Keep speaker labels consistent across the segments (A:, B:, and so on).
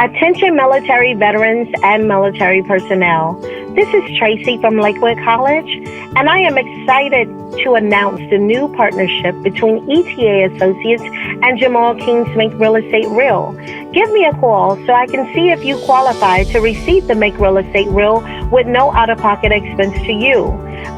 A: Attention military veterans and military personnel. This is Tracy from Lakewood College, and I am excited to announce the new partnership between ETA Associates and Jamal King's Make Real Estate Real. Give me a call so I can see if you qualify to receive the Make Real Estate Real with no out-of-pocket expense to you.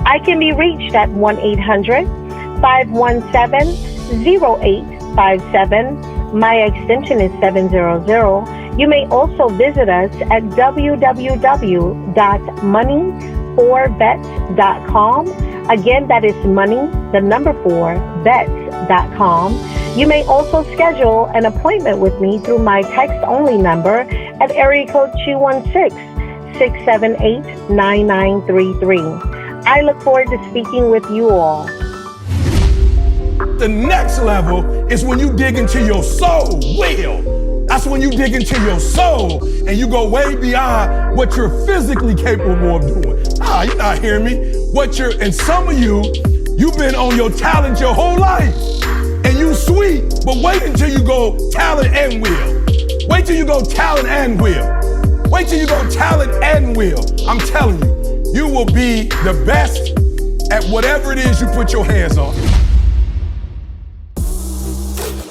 A: I can be reached at 1-800-517-0857. My extension is 700. You may also visit us at www.money4vets.com. Again, that is money4vets.com. You may also schedule an appointment with me through my text-only number at area code 216-678-9933. I look forward to speaking with you all.
B: The next level is when you dig into your soul will. That's when you dig into your soul and you go way beyond what you're physically capable of doing. You're not hearing me. And some of you've been on your talent your whole life. And you sweet, but wait until you go talent and will. Wait till you go talent and will. Wait till you go talent and will. I'm telling you, you will be the best at whatever it is you put your hands on.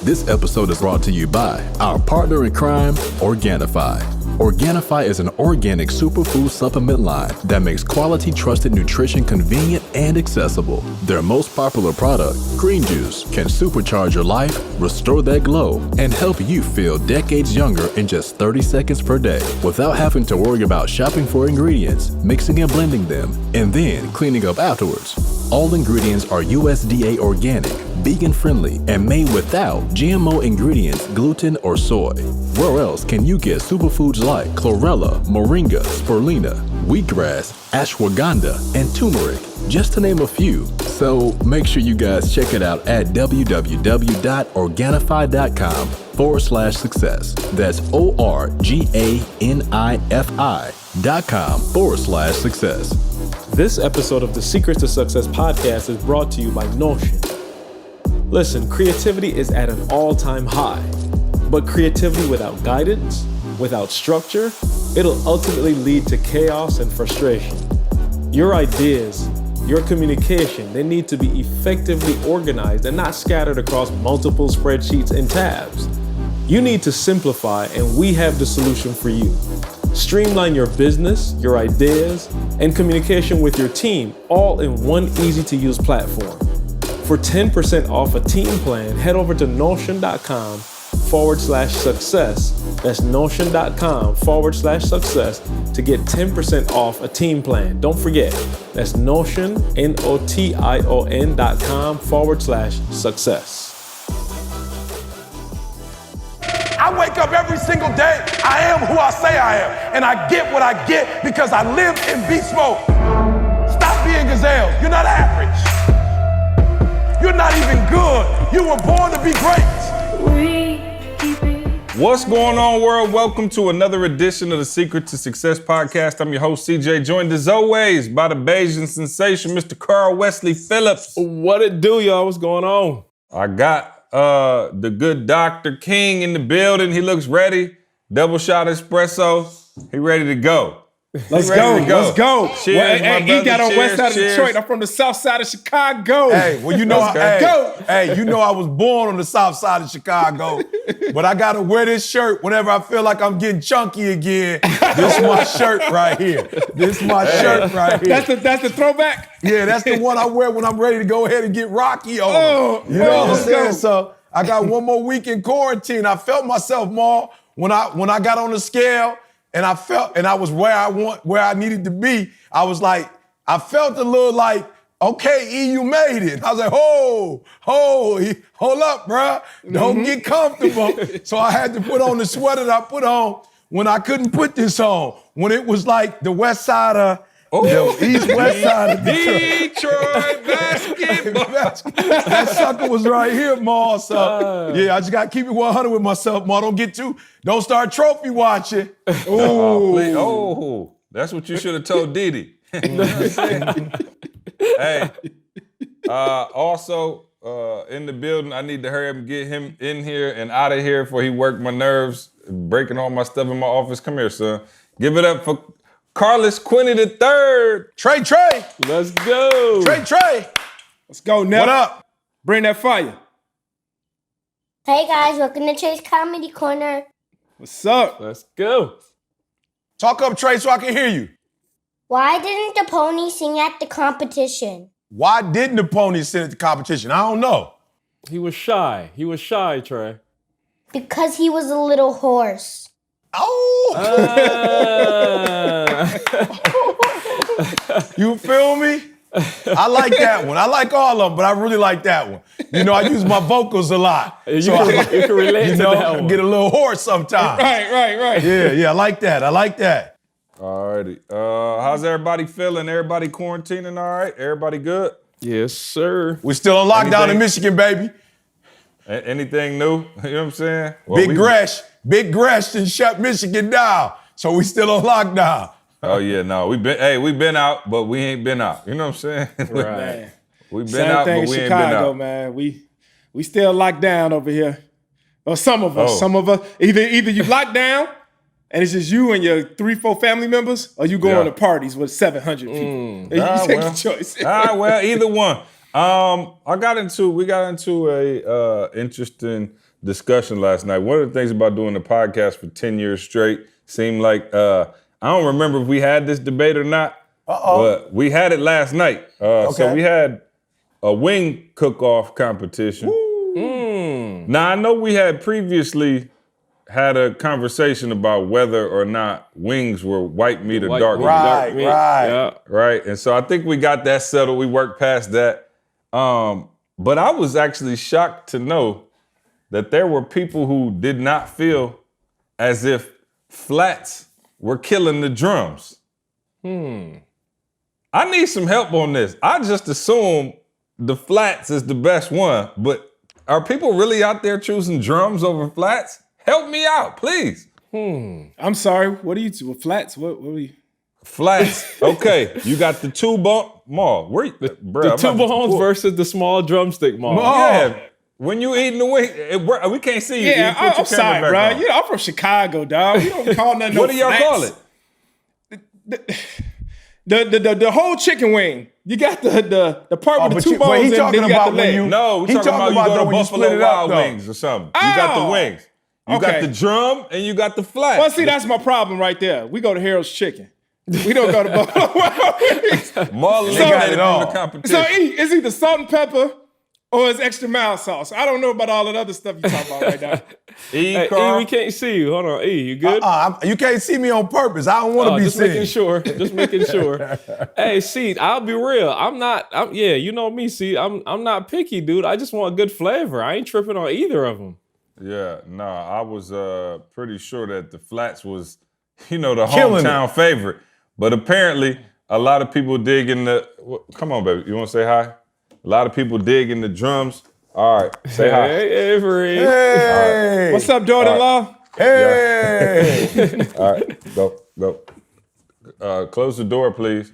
C: This episode is brought to you by our partner in crime, Organifi. Organifi is an organic superfood supplement line that makes quality, trusted nutrition convenient and accessible. Their most popular product, Green Juice, can supercharge your life, restore that glow, and help you feel decades younger in just 30 seconds per day without having to worry about shopping for ingredients, mixing and blending them, and then cleaning up afterwards. All ingredients are USDA organic, vegan-friendly, and made without GMO ingredients, gluten, or soy. Where else can you get superfoods like chlorella, moringa, spirulina, wheatgrass, ashwagandha, and turmeric, just to name a few? So make sure you guys check it out at www.organifi.com/success. That's ORGANIFI.com/success.
D: This episode of the Secrets to Success podcast is brought to you by Notion. Listen, creativity is at an all-time high, but creativity without guidance, without structure, it'll ultimately lead to chaos and frustration. Your ideas, your communication, they need to be effectively organized and not scattered across multiple spreadsheets and tabs. You need to simplify, and we have the solution for you. Streamline your business, your ideas, and communication with your team, all in one easy-to-use platform. For 10% off a team plan, head over to Notion.com/success. That's Notion.com/success to get 10% off a team plan. Don't forget, that's Notion, Notion.com/success.
B: I wake up every single day. I am who I say I am. And I get what I get because I live in beast mode. Stop being gazelle. You're not average. You're not even good. You were born to be great.
E: What's going on, world? Welcome to another edition of the Secret to Success podcast. I'm your host, CJ, joined as always by the Bayesian sensation, Mr. Carl Wesley Phillips.
D: What it do, y'all? What's going on?
E: I got the good Dr. King in the building. He looks ready. Double shot espresso. He ready to go.
D: Let's go. Cheers,
E: hey,
D: he got on west side of
E: cheers.
D: Detroit. I'm from the south side of Chicago.
B: Hey, well, you know, I was born on the south side of Chicago, but I gotta wear this shirt whenever I feel like I'm getting chunky again. This is my shirt right here. That's the throwback? Yeah, that's the one I wear when I'm ready to go ahead and get Rocky on. You know what I'm saying? So I got one more week in quarantine. I felt myself more when I got on the scale. And I was where I needed to be. I felt a little like, okay, E, you made it. I was like, hold up, bruh. Don't get comfortable. So I had to put on the sweater that I put on when I couldn't put this on. When it was like the west side of, the east-west side of
E: Detroit basketball.
B: That sucker was right here, Ma. So, yeah, I just got to keep it 100 with myself, Ma. Don't start trophy watching.
E: That's what you should have told Didi. Hey, also, in the building. I need to hurry up and get him in here and out of here before he worked my nerves, breaking all my stuff in my office. Come here, son. Give it up for Carlos Quinney III.
B: Trey.
D: Let's go.
B: Trey.
F: Let's go, Nep.
B: What up?
F: Bring that fire.
G: Hey guys, welcome to Trey's Comedy Corner.
F: What's up?
D: Let's go.
B: Talk up, Trey, so I can hear you.
G: Why didn't the pony sing at the competition?
B: Why didn't the pony sing at the competition? I don't know.
D: He was shy. Trey.
G: Because he was a little horse.
B: Oh! You feel me? I like that one. I like all of them, but I really like that one. You know, I use my vocals a lot.
D: You can relate to that one.
B: I get a little hoarse sometimes.
F: Right.
B: Yeah, I like that.
E: Alrighty. How's everybody feeling? Everybody quarantining all right? Everybody good?
D: Yes, sir.
B: We're still on lockdown
E: Anything?
B: in Michigan, baby.
E: Anything new? You know what I'm saying?
B: Big Gresh and shut Michigan down. So we still on lockdown.
E: Oh yeah, no. We've been out, but we ain't been out. You know what I'm saying?
D: Right.
E: We've been
F: Same
E: out,
F: thing
E: but we
F: in
E: ain't been
F: Chicago,
E: out.
F: man. We still locked down over here. Or some of us.
E: Oh.
F: Some of us. Either you locked down and it's just you and your 3-4 family members, or you go on to parties with 700 people. You take your choice.
E: Well, either one. We got into a interesting discussion last night. One of the things about doing the podcast for 10 years straight seemed like I don't remember if we had this debate or not. But we had it last night. So we had a wing cook-off competition. Now I know we had previously had a conversation about whether or not wings were white meat or dark meat.
B: Right.
D: Yeah.
E: Right? And so I think we got that settled. We worked past that. But I was actually shocked to know that there were people who did not feel as if flats were killing the drums. I need some help on this. I just assume the flats is the best one, but are people really out there choosing drums over flats? Help me out, please.
F: I'm sorry. What are you two? Flats? What are you?
E: Flats. Okay, you got the two bone maul. Where
D: The two bones versus the small drumstick maul.
E: Yeah. When you eating the wing, we can't see you.
F: Yeah,
E: You put your
F: I'm sorry,
E: camera
F: bro.
E: back on.
F: You know, I'm from Chicago, dog. You don't call nothing
E: What
F: no
E: do y'all
F: flats.
E: call it?
F: The whole chicken wing. You got the part with the two bones
B: he
F: and then
B: talking
F: you got
B: about
F: the
B: when
F: leg.
B: you-
E: No, we're
B: He
E: talking about you
B: though
E: go to
B: when you split
E: Buffalo
B: it up,
E: Wild
B: though.
E: Wings or something. You got the
F: Oh.
E: wings. You got
F: Okay.
E: the drum and you got the flat.
F: Well, see, that's my problem right there. We go to Harold's Chicken. We don't go to Buffalo Wild Wings.
E: Marlon
B: They got
E: eliminated
B: it
E: from
B: all.
E: the competition.
F: So it's either salt and pepper or it's extra mild sauce. I don't know about all that other stuff you talking about right now.
D: Hey,
E: Carl.
D: E, we can't see you. Hold on, E, you good?
B: You can't see me on purpose. I don't want to be
D: just
B: seen.
D: making sure. Just making sure. Hey, see, I'll be real. Yeah, you know me. See, I'm not picky, dude. I just want good flavor. I ain't tripping on either of them.
E: Yeah, no, I was pretty sure that the flats was, the
B: Killing
E: hometown favorite. But apparently, a lot of people dig in the. Come on, baby. You want to say hi? A lot of people dig in the drums. All right, say hi.
D: Hey, Avery.
B: Hey,
F: What's up, daughter-in-law?
B: hey.
E: All right, go. Close the door, please.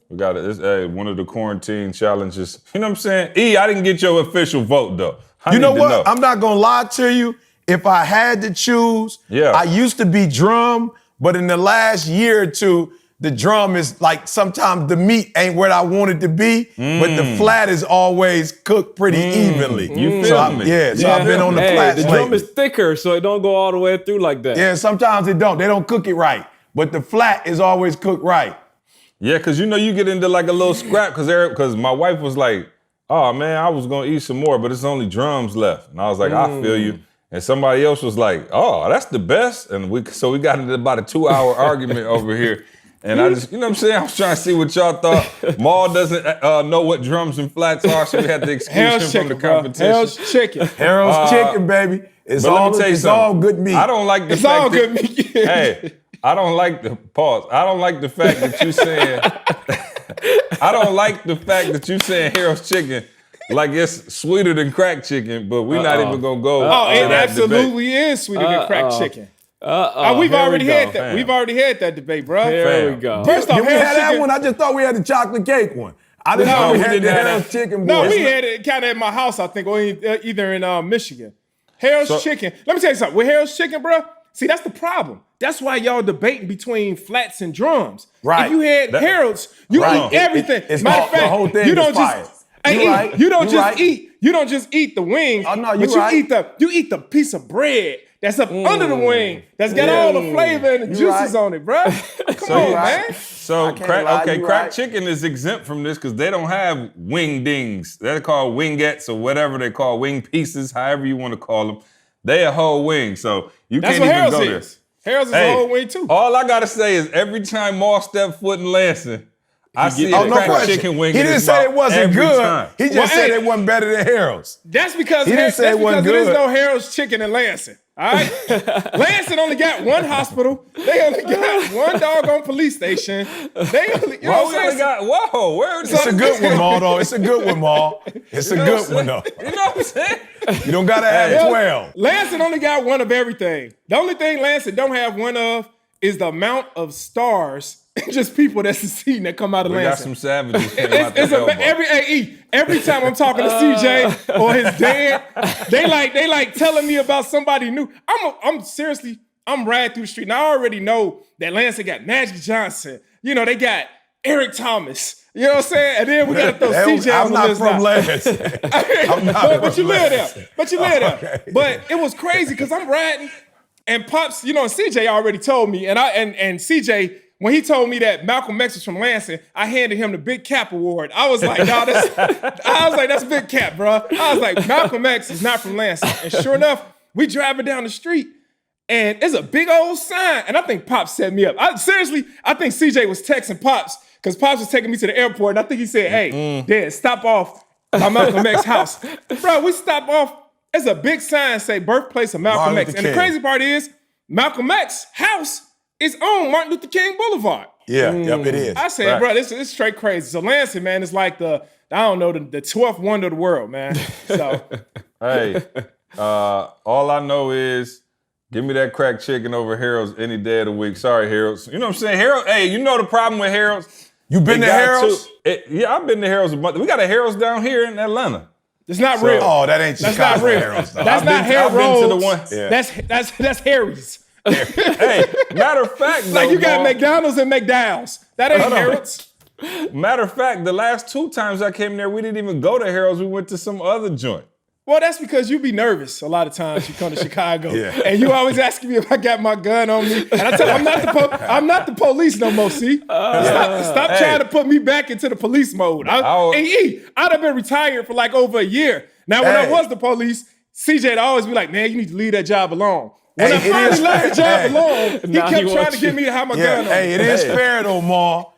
E: We got it. It's one of the quarantine challenges. You know what I'm saying? E, I didn't get your official vote, though.
B: You know what? I'm not gonna lie to you. If I had to choose, I used to be drum, but in the last year or two, the drum is like sometimes the meat ain't where I want it to be, but the flat is always cooked pretty evenly.
E: You feel me?
B: Yeah, so I've been on the flats
D: The drum
B: lately.
D: is thicker, so it don't go all the way through like that.
B: Yeah, sometimes it don't. They don't cook it right, but the flat is always cooked right.
E: Yeah, because you get into like a little scrap because my wife was like, oh man, I was gonna eat some more, but it's only drums left. And I was like, I feel you. And somebody else was like, oh, that's the best. And we got into about a 2-hour argument over here. And I just, you know what I'm saying? I was trying to see what y'all thought. Maul doesn't know what drums and flats are, so we had to excuse him from the competition.
F: Harold's Chicken.
B: Harold's chicken, baby. It's
E: But let
B: all
E: me tell you
B: it's
E: something.
B: all good meat.
E: I don't like the
F: It's
E: fact
F: all
E: that,
F: good meat.
E: Hey, I don't like the pause. I don't like the fact that you saying I don't like the fact that you saying Harold's chicken like it's sweeter than crack chicken, but we're not even gonna go.
F: Oh,
E: to
F: it
E: that
F: absolutely
E: debate.
F: is sweeter than crack chicken. We've
D: here
F: already
D: we go,
F: had that.
E: fam.
F: We've already had that debate, bro.
D: There
E: Fam.
D: we go.
F: First off,
B: Did we
F: Harold's
B: have that
F: Chicken.
B: one? I just thought we had the chocolate cake one. I didn't know we had
E: didn't
B: the
E: have
B: Harold's
E: that.
B: chicken.
F: No,
B: boy.
F: we had it kind of at my house, I think, or either in Michigan. Harold's chicken. Let me tell you something. With Harold's chicken, bro, see, that's the problem. That's why y'all debating between flats and drums.
B: Right.
F: If you had Harold's, you eat everything.
B: It's
F: Matter
B: all,
F: of fact,
B: the whole thing
F: you don't
B: is fire.
F: just you don't just eat. You don't just eat the wings,
B: Oh, no,
F: but
B: you right.
F: you eat the piece of bread that's up under the wing that's got all the flavor and the juices on it, bro. Come on, man.
E: So crack chicken is exempt from this because they don't have wing dings. They're called wingettes or whatever they call wing pieces, however you want to call them. They a whole wing, so you
F: That's
E: can't
F: what
E: even
F: Harold's
E: go there.
F: is. Harold's is a whole wing too.
E: All I gotta say is every time Maul step foot in Lansing, I see a crack chicken wing.
B: He
E: in
B: didn't
E: his
B: say
E: mouth
B: it wasn't
E: every
B: good.
E: time.
B: He just said it wasn't better than Harold's.
F: That's because
B: He didn't say it wasn't
F: there is
B: good.
F: no Harold's chicken in Lansing. All right, Lansing only got one hospital. They only got one doggone police station. They only, you know what I'm saying?
E: Where is
B: It's a good one, Maul, though. It's a good one, Maul. It's a good one, though.
E: You know what I'm saying?
B: You don't gotta have 12.
F: Lansing only got one of everything. The only thing Lansing don't have one of is the amount of stars and just people that's succeeding that come out of
E: We got
F: Lansing.
E: some savages came out the elbow.
F: Every time I'm talking to CJ or his dad, they like telling me about somebody new. I'm riding through the street and I already know that Lansing got Magic Johnson. You know, they got Eric Thomas. You know what I'm saying? And then we got to throw CJ on the list.
B: I'm not from Lansing.
F: But you live there.
B: Okay.
F: But it was crazy because I'm riding and Pops, you know, and CJ already told me, and CJ, when he told me that Malcolm X was from Lansing, I handed him the Big Cap Award. I was like, no, that's Big Cap, bro. I was like, Malcolm X is not from Lansing. And sure enough, we driving down the street and there's a big old sign. And I think Pops set me up. I think CJ was texting Pops because Pops was taking me to the airport. And I think he said, hey, Dad, stop off by Malcolm X's house. Bro, we stop off. There's a big sign say birthplace of Malcolm X. And the crazy part is Malcolm X's house is on Martin Luther King Boulevard.
B: Yeah, yep, it is.
F: I said, bro, this is straight crazy. So Lansing, man, it's like the 12th wonder of the world, man. So
E: Hey, all I know is give me that crack chicken over Harold's any day of the week. Sorry, Harold's. You know what I'm saying? Harold, hey, you know the problem with Harold's?
B: You been to Harold's?
E: Yeah, I've been to Harold's a bunch. We got a Harold's down here in Atlanta.
F: it's not real.
B: Oh, that ain't Chicago.
F: That's not real.
B: Harold's, though.
F: That's not Harold
E: I've been to the
F: Rhodes.
E: one.
B: Yeah.
F: That's Harry's.
E: Hey, matter of fact,
F: Like you got
E: Maul,
F: McDonald's and McDowell's. That ain't
E: Hold on.
F: Harold's.
E: Matter of fact, the last 2 times I came there, we didn't even go to Harold's. We went to some other joint.
F: Well, that's because you be nervous a lot of times you come to Chicago.
B: Yeah.
F: And you always asking me if I got my gun on me. And I tell you, I'm not the police no more, see? Stop trying to put me back into the police mode. I'd have been retired for like over a year. Now, when I was the police, CJ'd always be like, man, you need to leave that job alone. When I finally left the job alone, he kept trying to get me to have my gun on.
B: Hey, it is fair though, Maul.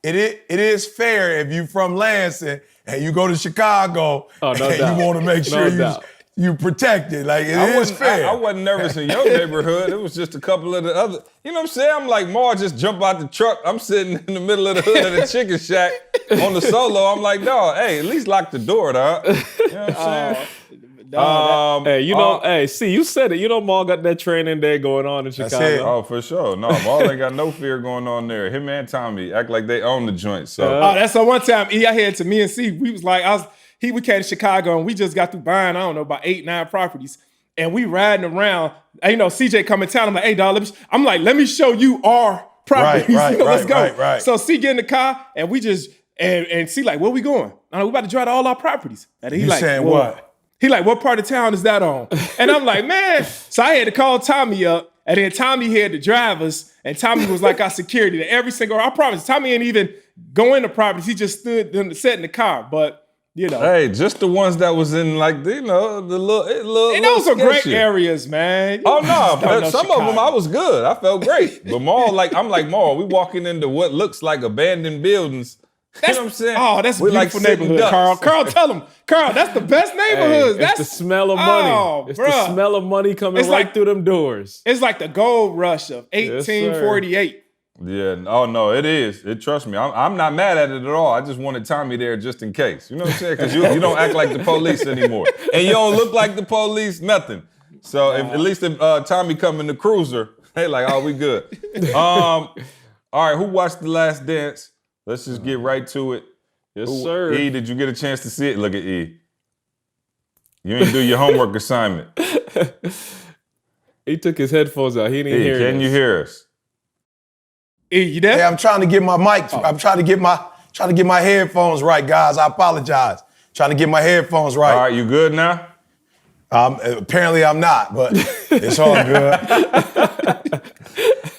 B: It is fair if you from Lansing and you go to Chicago and
C: doubt.
B: you want to make sure you protect it. Like it is fair.
E: I wasn't nervous in your neighborhood. It was just a couple of the other. You know what I'm saying? I'm like, Mar, just jump out the truck. I'm sitting in the middle of the hood of the chicken shack on the solo. I'm like, dog, hey, at least lock the door, dog. You know what I'm saying?
D: See, you said it. You know, Maul got that training day going on in Chicago.
B: it.
E: Oh, for sure. No, Maul ain't got no fear going on there. Him and Tommy act like they own the joint. So
F: That's the one time I had to me and C. We was like, we came to Chicago and we just got through buying, I don't know, about 8, 9 properties. And we riding around. And, you know, CJ come in town. I'm like, hey, dog, let me show you our properties. Let's go.
B: Right.
F: So C get in the car and we just, and C like, where we going? I'm like, we about to drive to all our properties. And he
B: You
F: like,
B: saying
F: well,
B: what?
F: He like, what part of town is that on? And I'm like, man. So I had to call Tommy up. And then Tommy had the drivers. And Tommy was like our security to every single, I promise, Tommy ain't even go into properties. He just sat in the car. But, you know.
E: hey, just the ones that was in like, you know, the little
F: And those are great
E: sketchy.
F: areas, man.
E: Oh no, but some
F: Chicago.
E: of them I was good. I felt great. But Maul, I'm like Maul. We walking into what looks like abandoned buildings. You know what I'm saying?
F: Oh, that's a
E: We
F: beautiful
E: sitting
F: neighborhood,
E: ducks.
F: Carl. Carl, tell him. Carl, that's the best neighborhoods.
D: It's the smell of money.
F: Oh,
D: it's
F: bruh.
D: the smell of money coming
F: It's
D: right
F: like-
D: through them doors.
F: It's like the gold rush of 1848.
E: Yeah. Oh no, it is. Trust me. I'm not mad at it at all. I just wanted Tommy there just in case. You know what I'm saying? Because you don't act like the police anymore, and you don't look like the police. Nothing. So at least if Tommy come in the cruiser, they like, oh, we good. All right. Who watched The Last Dance? Let's just get right to it.
D: Yes, sir.
E: E, did you get a chance to see it? Look at E. You ain't do your homework assignment.
D: He took his headphones out. He didn't hear
E: Can you hear us?
F: E, you there?
B: Yeah, I'm trying to get my mic. I'm trying to get my headphones right, guys. I apologize. Trying to get my headphones right.
E: All right, you good now?
B: Apparently I'm not, but it's all good.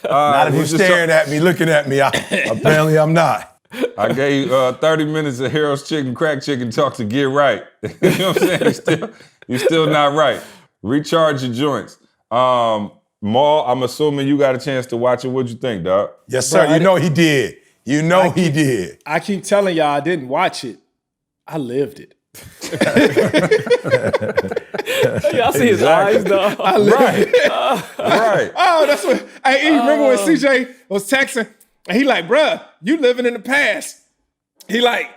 B: Not if you're staring at me, looking at me. Apparently I'm not.
E: I gave you 30 minutes of Harold's Chicken, Crack Chicken talk to get right. You know what I'm saying? You're still not right. Recharge your joints. Maul, I'm assuming you got a chance to watch it. What'd you think, dog?
B: Yes, sir. You know he did. You know he did.
F: I keep telling y'all I didn't watch it. I lived it.
D: Y'all see his eyes, though.
E: Right. Right.
F: Oh, that's what. Hey, E, remember when CJ was texting and he like, bruh, you living in the past. He like,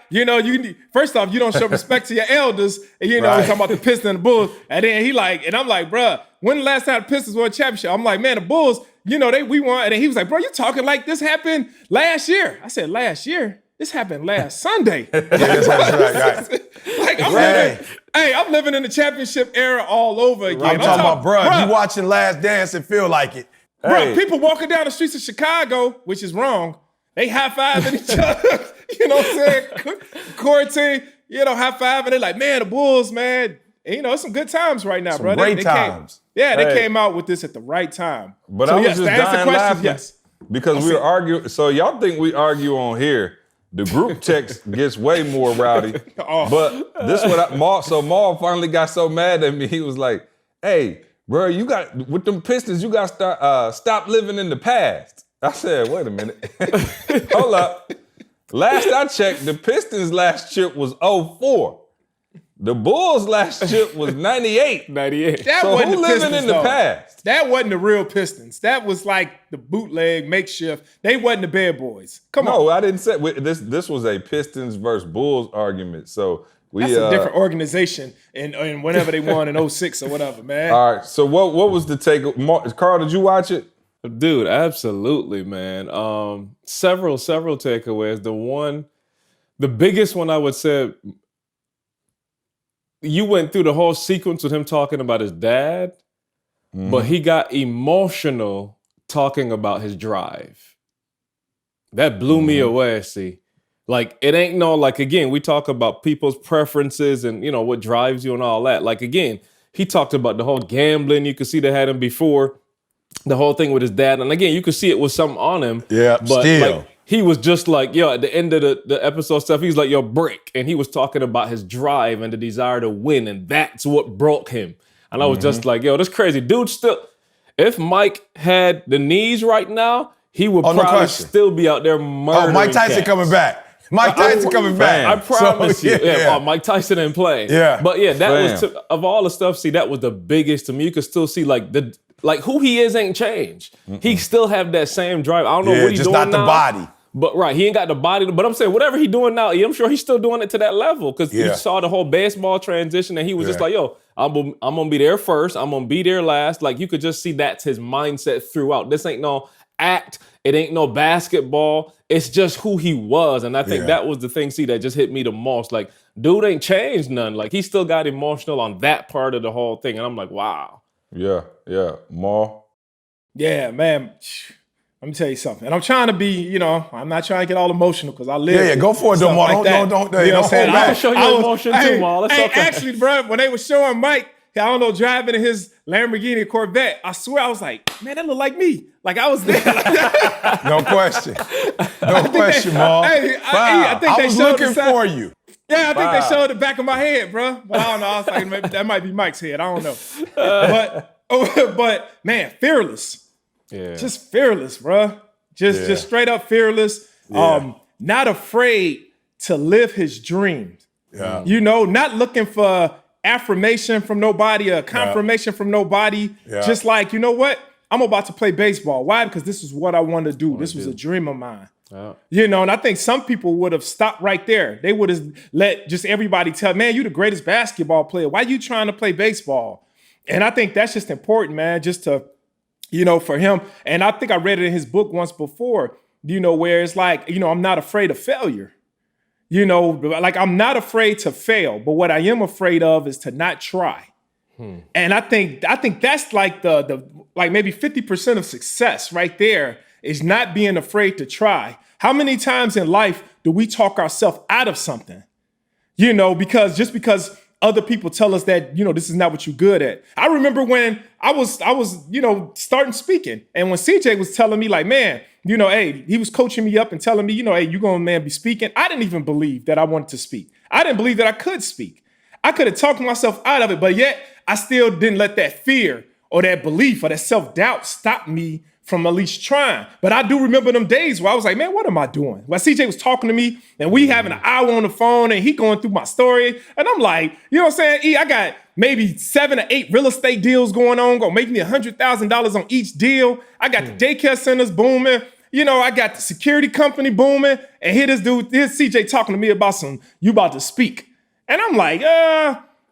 F: first off, you don't show respect to your elders. And we talking about the Pistons and the Bulls. And then he like, and I'm like, bruh, when the last time the Pistons won a championship? I'm like, man, the Bulls, we won. And then he was like, bro, you talking like this happened last year. I said, last year? This happened last Sunday.
B: That's right.
F: Like, I'm living in the championship era all over again.
B: I'm talking about, bruh, you watching Last Dance and feel like it.
F: Bro, people walking down the streets of Chicago, which is wrong, they high-fiving each other. You know what I'm saying? Quarantine, high-fiving. They're like, man, the Bulls, man. And, it's some good times right now, bro.
B: Great times.
F: They came out with this at the right time.
E: But I was just dying laughing.
F: Yes.
E: Because we were arguing. So y'all think we argue on here. The group text gets way more rowdy. But this Maul finally got so mad at me. He was like, hey, bro, with them Pistons, you got to stop living in the past. I said, wait a minute. Hold up. Last I checked, the Pistons' last chip was 04. The Bulls' last chip was 98.
D: 98.
E: So who living in the past?
F: That wasn't the real Pistons. That was like the bootleg makeshift. They wasn't the bad boys. Come on.
E: No, I didn't say this was a Pistons versus Bulls argument. So
F: that's a different organization and whenever they won in 06 or whatever, man.
E: All right. So what was the take? Carl, did you watch it?
D: Dude, absolutely, man. Several takeaways. The biggest one I would say, you went through the whole sequence with him talking about his dad, but he got emotional talking about his drive. That blew me away, see. Like, it ain't again, we talk about people's preferences and, what drives you and all that. Like, again, he talked about the whole gambling. You could see they had him before. The whole thing with his dad. And again, you could see it was something on him.
B: Yeah,
D: but
B: still.
D: He was just like, at the end of the episode stuff, he's like, brick. And he was talking about his drive and the desire to win. And that's what broke him. And I was just like, that's crazy. Dude, still, if Mike had the knees right now, he would probably still be out there murdering
B: Mike Tyson coming back. Mike Tyson coming back.
D: I promise you. Yeah. Mike Tyson ain't playing.
B: Yeah.
D: But that was, of all the stuff, see, that was the biggest to me. You could still see who he is ain't changed. He still have that same drive. I don't know what he's doing now.
B: Just not the body.
D: But he ain't got the body. But I'm saying whatever he's doing now, I'm sure he's still doing it to that level because you saw the whole baseball transition and he was just like, I'm gonna be there first. I'm gonna be there last. Like you could just see that's his mindset throughout. This ain't no act. It ain't no basketball. It's just who he was. And I think that was the thing, that just hit me the most. Like, dude ain't changed none. Like he still got emotional on that part of the whole thing. And I'm like, wow.
E: Yeah. Maul.
F: Yeah, man. Let me tell you something. And I'm trying to be, I'm not trying to get all emotional because I live.
B: Yeah, go for it, though, Maul.
F: Like
B: don't hold back.
D: I can show you emotion too, Maul. It's okay.
F: Actually, bro, when they were showing Mike, driving in his Lamborghini Corvette, I swear I was like, man, that look like me. Like I was there.
B: No question. No question, Maul.
F: I think
B: I
F: they
B: was
F: showed
B: looking for you.
F: Yeah, I think they showed the back of my head, bro. But I don't know. I was like, maybe that might be Mike's head. I don't know. But man, fearless.
D: Yeah.
F: Just fearless, bro. Just straight up fearless.
B: Yeah.
F: Not afraid to live his dreams.
B: Yeah.
F: Not looking for affirmation from nobody or confirmation from nobody.
B: Yeah.
F: Just like, you know what? I'm about to play baseball. Why? Because this is what I want to do. This was a dream of mine. Yeah. And I think some people would have stopped right there. They would have let just everybody tell, man, you're the greatest basketball player. Why are you trying to play baseball? And I think that's just important, man, just to, for him. And I think I read it in his book once before, where it's like, I'm not afraid of failure. You know, like I'm not afraid to fail, but what I am afraid of is to not try. And I think that's like the like maybe 50% of success right there is not being afraid to try. How many times in life do we talk ourselves out of something? You know, because other people tell us that, you know, this is not what you're good at. I remember when I was, you know, starting speaking, and when CJ was telling me like, man, you know, hey, he was coaching me up and telling me, you know, hey, you're going to, man, be speaking. I didn't even believe that I wanted to speak. I didn't believe that I could speak. I could have talked myself out of it, but yet I still didn't let that fear or that belief or that self-doubt stop me from at least trying. But I do remember them days where I was like, man, what am I doing? Well, CJ was talking to me and we having an hour on the phone and he going through my story. And I'm like, you know what I'm saying? E, I got maybe 7 or 8 real estate deals going on, gonna make me $100,000 on each deal. I got the daycare centers booming. You know, I got the security company booming. And here this dude, here's CJ talking to me about you about to speak. And I'm like,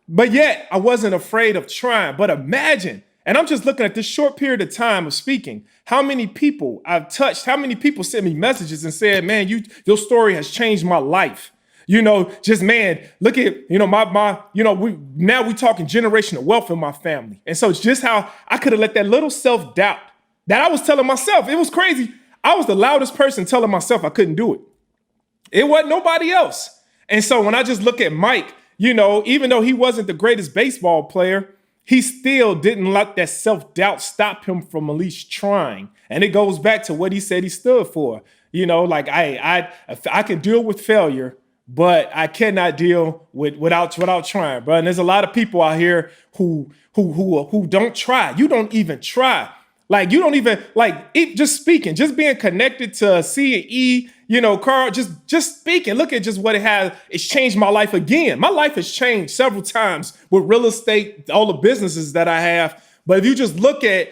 F: but yet I wasn't afraid of trying. But imagine, and I'm just looking at this short period of time of speaking, how many people I've touched, how many people sent me messages and said, man, your story has changed my life. You know, just, man, look at, you know, you know, we talking generational wealth in my family. And so it's just how I could have let that little self-doubt that I was telling myself, it was crazy. I was the loudest person telling myself I couldn't do it. It wasn't nobody else. And so when I just look at Mike, you know, even though he wasn't the greatest baseball player, he still didn't let that self-doubt stop him from at least trying. And it goes back to what he said he stood for. You know, like I can deal with failure, but I cannot deal without trying, bro. And there's a lot of people out here who don't try. You don't even try. Like, you don't even, like, just speaking, just being connected to C and E, you know, Carl, just speaking. Look at just what it has. It's changed my life again. My life has changed several times with real estate, all the businesses that I have. But if you just look at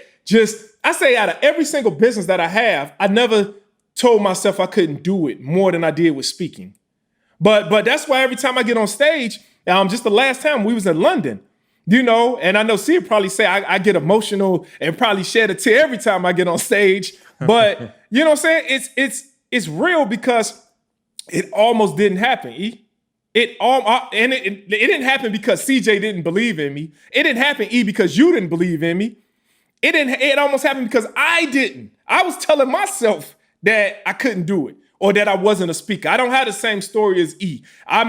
F: I say out of every single business that I have, I never told myself I couldn't do it more than I did with speaking. But that's why every time I get on stage, just the last time we was in London, you know, and I know C would probably say I get emotional and probably shed a tear every time I get on stage. But you know what I'm saying? It's real because it almost didn't happen, E. It didn't happen because CJ didn't believe in me. It didn't happen, E, because you didn't believe in me. It almost happened because I didn't. I was telling myself that I couldn't do it, or that I wasn't a speaker. I don't have the same story as E. I'm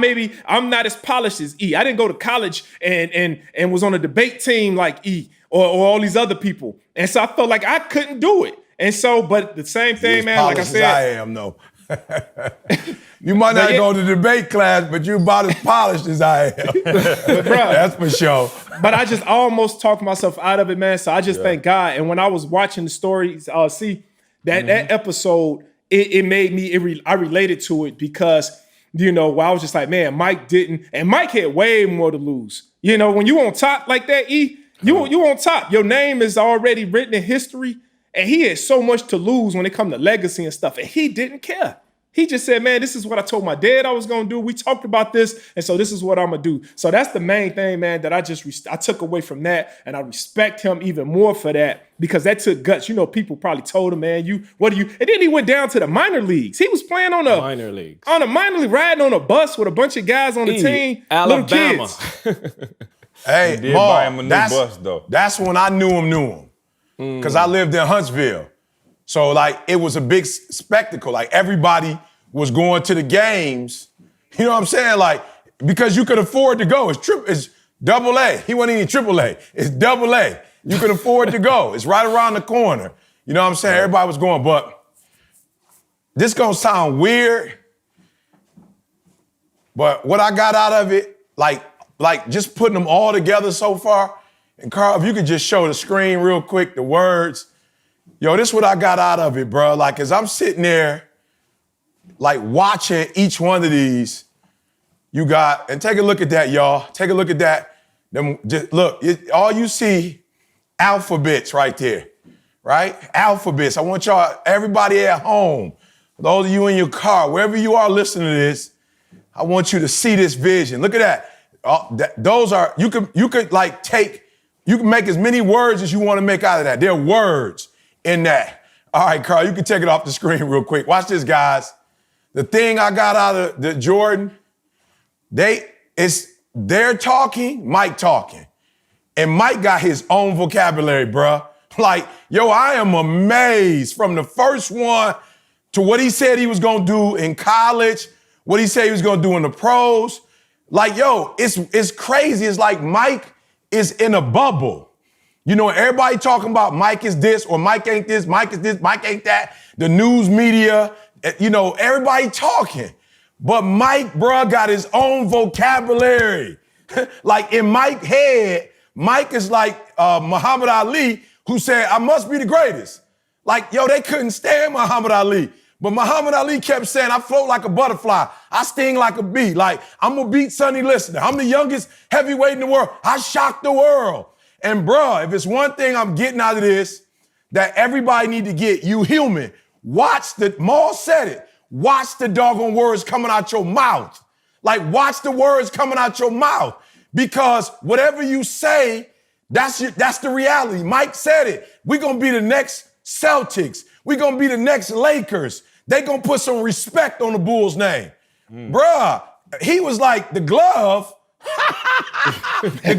F: not as polished as E. I didn't go to college and was on a debate team like E or all these other people. And so I felt like I couldn't do it. And so, but the same thing, man, like I said.
B: I am, though. You might not go to debate class, but you're about as polished as I am.
F: But bro,
B: that's for sure.
F: But I just almost talked myself out of it, man. So I just thank God. And when I was watching the stories, see, that episode, it made me, I related to it because, you know, I was just like, man, Mike didn't, and Mike had way more to lose. You know, when you on top like that, E, you on top. Your name is already written in history, and he had so much to lose when it come to legacy and stuff, and he didn't care. He just said, man, this is what I told my dad I was going to do. We talked about this, and so this is what I'm going to do. So that's the main thing, man, that I took away from that, and I respect him even more for that because that took guts. You know, people probably told him, man, and then he went down to the minor leagues. He was playing on a minor league, riding on a bus with a bunch of guys on the team,
D: Alabama.
F: Little kids.
B: Hey,
E: did buy him a new bus, though.
B: That's when I knew him. Because I lived in Huntsville. So, like, it was a big spectacle. Like, everybody was going to the games. You know what I'm saying? Like, because you could afford to go. It's double A. He wasn't even triple A. It's double A. You could afford to go. It's right around the corner. You know what I'm saying? Everybody was going. But this gonna sound weird. But what I got out of it, like just putting them all together so far, and Carl, if you could just show the screen real quick, the words. Yo, this is what I got out of it, bro. Like, as I'm sitting there, like, watching each one of these, and take a look at that, y'all. Take a look at that. Look, all you see, alphabets right there, right? Alphabets. I want y'all, everybody at home, those of you in your car, wherever you are listening to this, I want you to see this vision. Look at that. Those are, you could like take, you can make as many words as you want to make out of that. There are words in that. All right, Carl, you can take it off the screen real quick. Watch this, guys. the thing I got out of the Jordan, they're talking, Mike talking. And Mike got his own vocabulary, bruh. Like, yo, I am amazed from the first one to what he said he was gonna do in college, what he said he was gonna do in the pros. Like, yo, it's crazy. It's like Mike is in a bubble. You know, everybody talking about Mike is this or Mike ain't this, Mike is this, Mike ain't that. The news media, you know, everybody talking. But Mike, bruh, got his own vocabulary. Like in Mike's head, Mike is like Muhammad Ali, who said, I must be the greatest. Like, yo, they couldn't stand Muhammad Ali. But Muhammad Ali kept saying, I float like a butterfly. I sting like a bee. Like, I'm going to beat Sonny Liston. I'm the youngest heavyweight in the world. I shocked the world. And, bruh, if it's one thing I'm getting out of this that everybody need to get, you human, Maul said it, watch the doggone words coming out your mouth. Like, watch the words coming out your mouth. Because whatever you say, that's the reality. Mike said it. We're going to be the next Celtics. We're going to be the next Lakers. They're going to put some respect on the Bulls' name. Bruh, he was like, the glove. the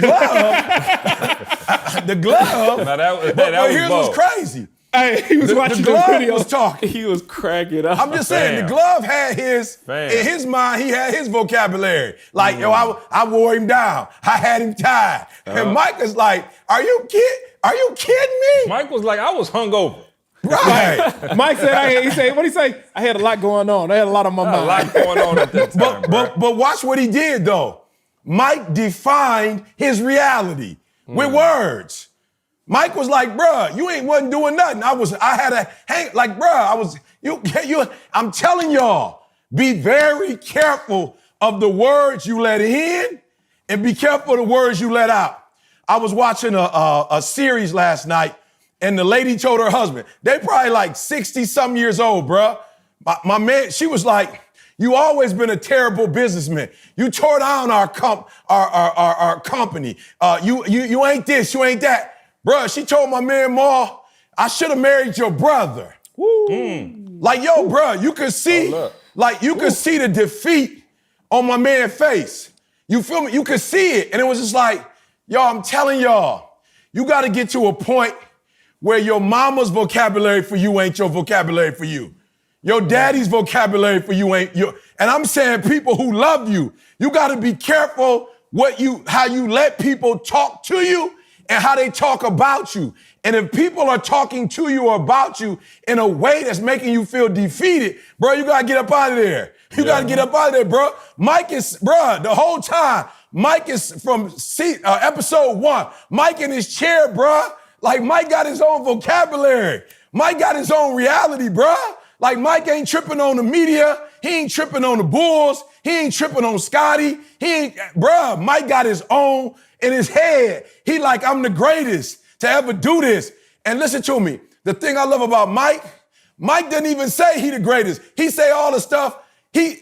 B: glove.
E: Now
B: but here's what's crazy.
F: Hey, he was watching
B: the glove
F: video.
B: was talking.
D: He was cracking up.
B: I'm just saying, the glove had in his mind, he had his vocabulary. Like, yo, I wore him down. I had him tied. And Mike is like, are you kidding me?
E: Mike was like, I was hungover.
B: Right.
F: Mike said, what'd he say? I had a lot going on. I had a lot on my mind.
E: A lot going on at that time,
B: but watch what he did, though. Mike defined his reality with words. Mike was like, bruh, you wasn't doing nothing. I'm telling y'all, be very careful of the words you let in and be careful of the words you let out. I was watching a series last night and the lady told her husband, they probably like 60-something years old, bruh. My man, she was like, you always been a terrible businessman. You tore down our company. You ain't this, you ain't that. Bruh, she told my man Ma, I should have married your brother. Like, yo, bruh, you could see, see the defeat on my man's face. You feel me? You could see it. And it was just like, yo, I'm telling y'all, you got to get to a point where your mama's vocabulary for you ain't your vocabulary for you. Your daddy's vocabulary for you ain't your. And I'm saying people who love you, you got to be careful how you let people talk to you and how they talk about you. And if people are talking to you or about you in a way that's making you feel defeated, bro, you got to get up out of there. You got to get up out of there, bro. Mike is, bro, the whole time, Mike is from episode 1. Mike in his chair, bro. Like, Mike got his own vocabulary. Mike got his own reality, bro. Like, Mike ain't tripping on the media. He ain't tripping on the Bulls. He ain't tripping on Scotty. Mike got his own in his head. He like, I'm the greatest to ever do this. And listen to me. The thing I love about Mike didn't even say he the greatest. He say all the stuff. He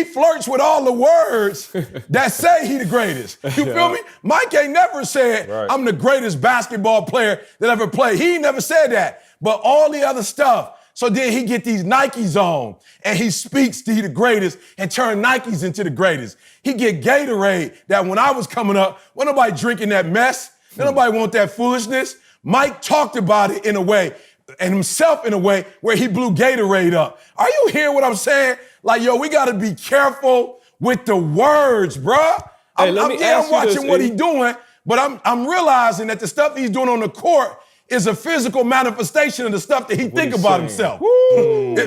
B: flirts with all the words that say he the greatest. You feel me? Mike ain't never said, I'm the greatest basketball player that ever played. He ain't never said that. But all the other stuff. So then he get these Nikes on and he speaks to he the greatest and turn Nikes into the greatest. He get Gatorade that when I was coming up, wasn't nobody drinking that mess. Nobody want that foolishness. Mike talked about it in a way and himself in a way where he blew Gatorade up. Are you hearing what I'm saying? Like, yo, we got to be careful with the words, bruh. I'm watching what he's doing, but I'm realizing that the stuff he's doing on the court is a physical manifestation of the stuff that he think about himself.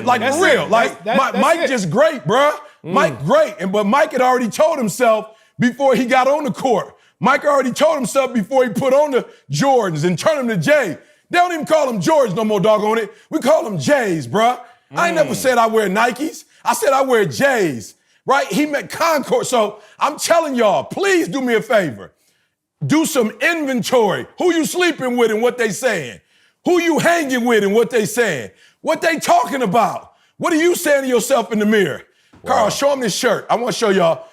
B: Like, for real. Mike just great, bruh. Mike great. But Mike had already told himself before he got on the court. Mike already told himself before he put on the Jordans and turned them to J. They don't even call them Jordans no more, doggone it. We call them J's, bruh. I ain't never said I wear Nikes. I said I wear J's, right? He met Concord. So I'm telling y'all, please do me a favor. Do some inventory. Who you sleeping with and what they saying? Who you hanging with and what they saying? What they talking about? What are you saying to yourself in the mirror? Wow. Carl, show them this shirt. I want to show y'all.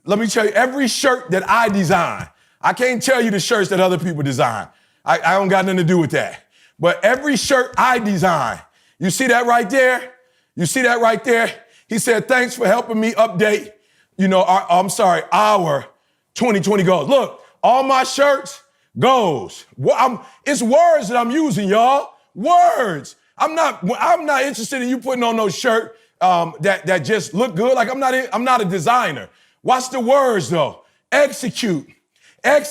B: Let me tell you, every shirt that I design, I can't tell you the shirts that other people design. I don't got nothing to do with that. But every shirt I design, you see that right there? You see that right there? He said, thanks for helping me update, our 2020 goals. Look, all my shirts, goals. It's words that I'm using, y'all. Words. I'm not interested in you putting on no shirt that just look good. Like I'm not a designer. Watch the words though. Execute. In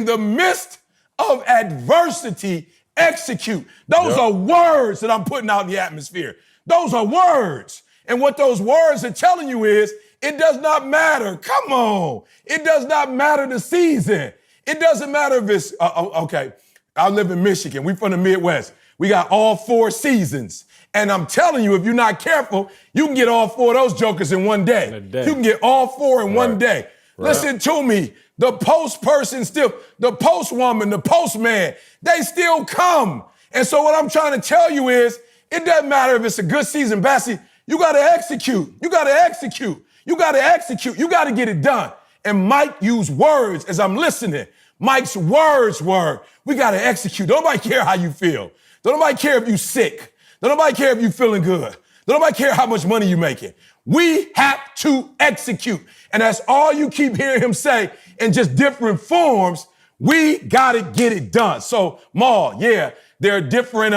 B: the midst of adversity, execute. Those are words that I'm putting out in the atmosphere. Those are words. And what those words are telling you is, it does not matter. Come on. It does not matter the season. It doesn't matter if it's, okay, I live in Michigan. We from the Midwest. We got all 4 seasons. And I'm telling you, if you're not careful, you can get all 4 of those jokers in one day. You can get all 4 in one day. Right. Listen to me. The post person still, the post woman, the postman, they still come. And so what I'm trying to tell you is, it doesn't matter if it's a good season, bad season. You got to execute. You got to execute. You got to execute. You got to get it done. And Mike used words as I'm listening. Mike's words were, we got to execute. Don't nobody care how you feel. Don't nobody care if you're sick. Don't nobody care if you're feeling good. Don't nobody care how much money you're making. We have to execute. And that's all you keep hearing him say in just different forms. We got to get it done. So, Maul, yeah, there are different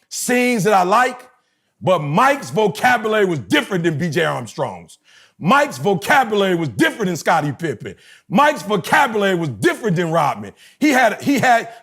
B: scenes that I like, but Mike's vocabulary was different than B.J. Armstrong's. Mike's vocabulary was different than Scottie Pippen. Mike's vocabulary was different than Rodman. He had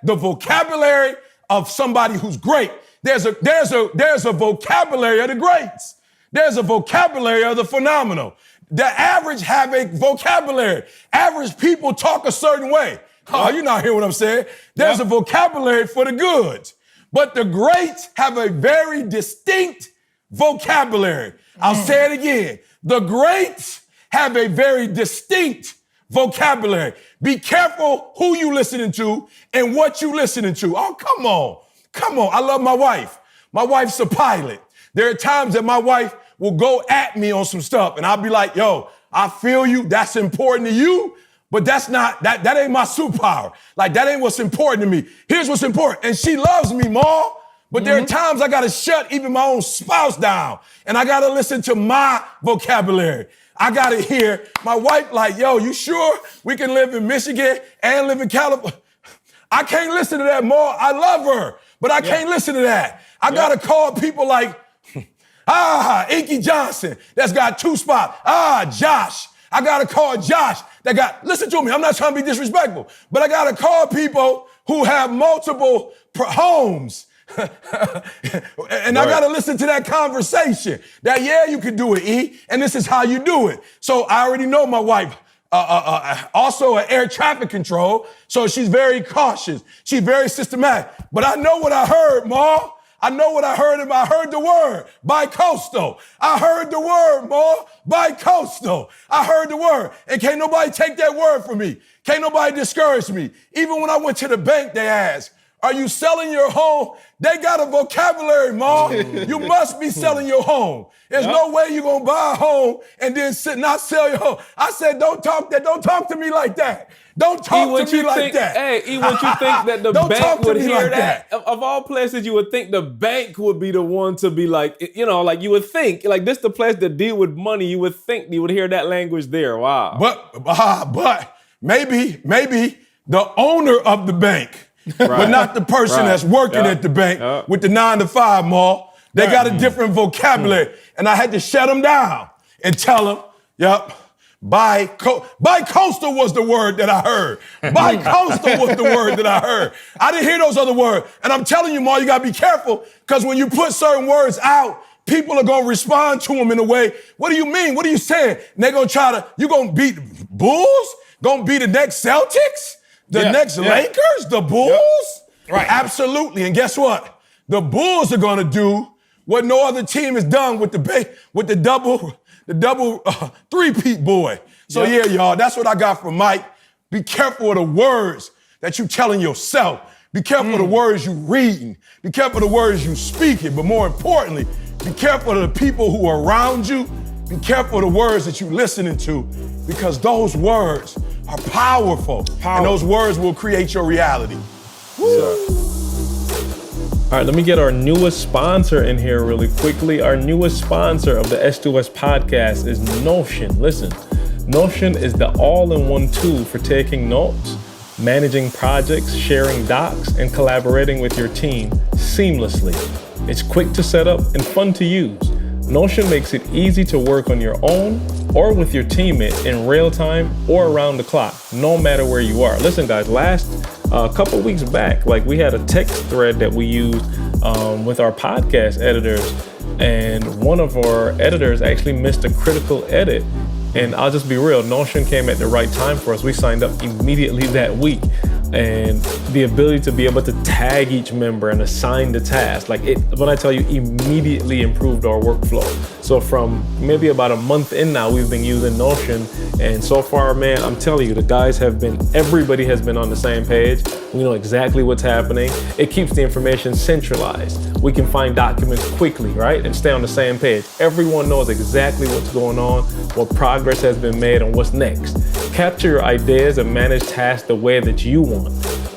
B: the vocabulary of somebody who's great. There's a vocabulary of the greats. There's a vocabulary of the phenomenal. The average have a vocabulary. Average people talk a certain way. Oh, you're not hearing what I'm saying. There's a vocabulary for the goods. But the greats have a very distinct vocabulary. I'll say it again. The greats have a very distinct vocabulary. Be careful who you listening to and what you listening to. Oh, come on. Come on. I love my wife. My wife's a pilot. There are times that my wife will go at me on some stuff and I'll be like, yo, I feel you. That's important to you. But that's not, that ain't my superpower. Like, that ain't what's important to me. Here's what's important. And she loves me, Ma. But there are times I got to shut even my own spouse down. And I got to listen to my vocabulary. I got to hear my wife like, yo, you sure we can live in Michigan and live in California? I can't listen to that, Ma. I love her, but I can't listen to that. I got to call people like, Inky Johnson, that's got 2 spots. Josh. I got to call Josh. Listen to me, I'm not trying to be disrespectful, but I got to call people who have multiple homes. And I got to listen to that conversation that, you can do it, E, and this is how you do it. So I already know my wife, also an air traffic control, so she's very cautious. She's very systematic. But I know what I heard, Ma. I know what I heard. I heard the word, bi-coastal. I heard the word, Ma, bi-coastal. I heard the word. And can't nobody take that word from me. Can't nobody discourage me. Even when I went to the bank, they asked, are you selling your home? They got a vocabulary, Ma. You must be selling your home. There's no way you're going to buy a home and then not sell your home. I said, don't talk to me like that. Don't talk to me like that.
D: Hey, would you think that the bank would hear that? Of all places, you would think the bank would be the one to be like, like you would think, like this the place that deal with money, you would think you would hear that language there. Wow.
B: But maybe the owner of the bank, but not the person that's working at the bank with the 9 to 5, Ma. They got a different vocabulary. And I had to shut them down and tell them, bi-coastal was the word that I heard. Bi-coastal was the word that I heard. I didn't hear those other words. And I'm telling you, Ma, you got to be careful because when you put certain words out, people are going to respond to them in a way. What do you mean? What are you saying? And they're going to you going to beat Bulls? Going to be the next Celtics? The next Lakers? The Bulls? Yep. Right. Absolutely. And guess what? The Bulls are going to do what no other team has done with the double three-peat boy. So y'all, that's what I got from Mike. Be careful of the words that you telling yourself. Be careful of the words you reading. Be careful of the words you speaking. But more importantly, be careful of the people who are around you. Be careful of the words that you listening to because those words are powerful. And those words will create your reality.
D: All right, let me get our newest sponsor in here really quickly. Our newest sponsor of the S2S podcast is Notion. Listen, Notion is the all-in-one tool for taking notes, managing projects, sharing docs, and collaborating with your team seamlessly. It's quick to set up and fun to use. Notion makes it easy to work on your own or with your teammates in real time or around the clock, no matter where you are. Listen, guys, a couple weeks back, we had a text thread that we used with our podcast editors, and one of our editors actually missed a critical edit. And I'll just be real, Notion came at the right time for us. We signed up immediately that week. And the ability to be able to tag each member and assign the task, when I tell you, immediately improved our workflow. So from maybe about a month in now, we've been using Notion. And so far, man, I'm telling you, everybody has been on the same page. We know exactly what's happening. It keeps the information centralized. We can find documents quickly, right? And stay on the same page. Everyone knows exactly what's going on, what progress has been made, and what's next. Capture your ideas and manage tasks the way that you want.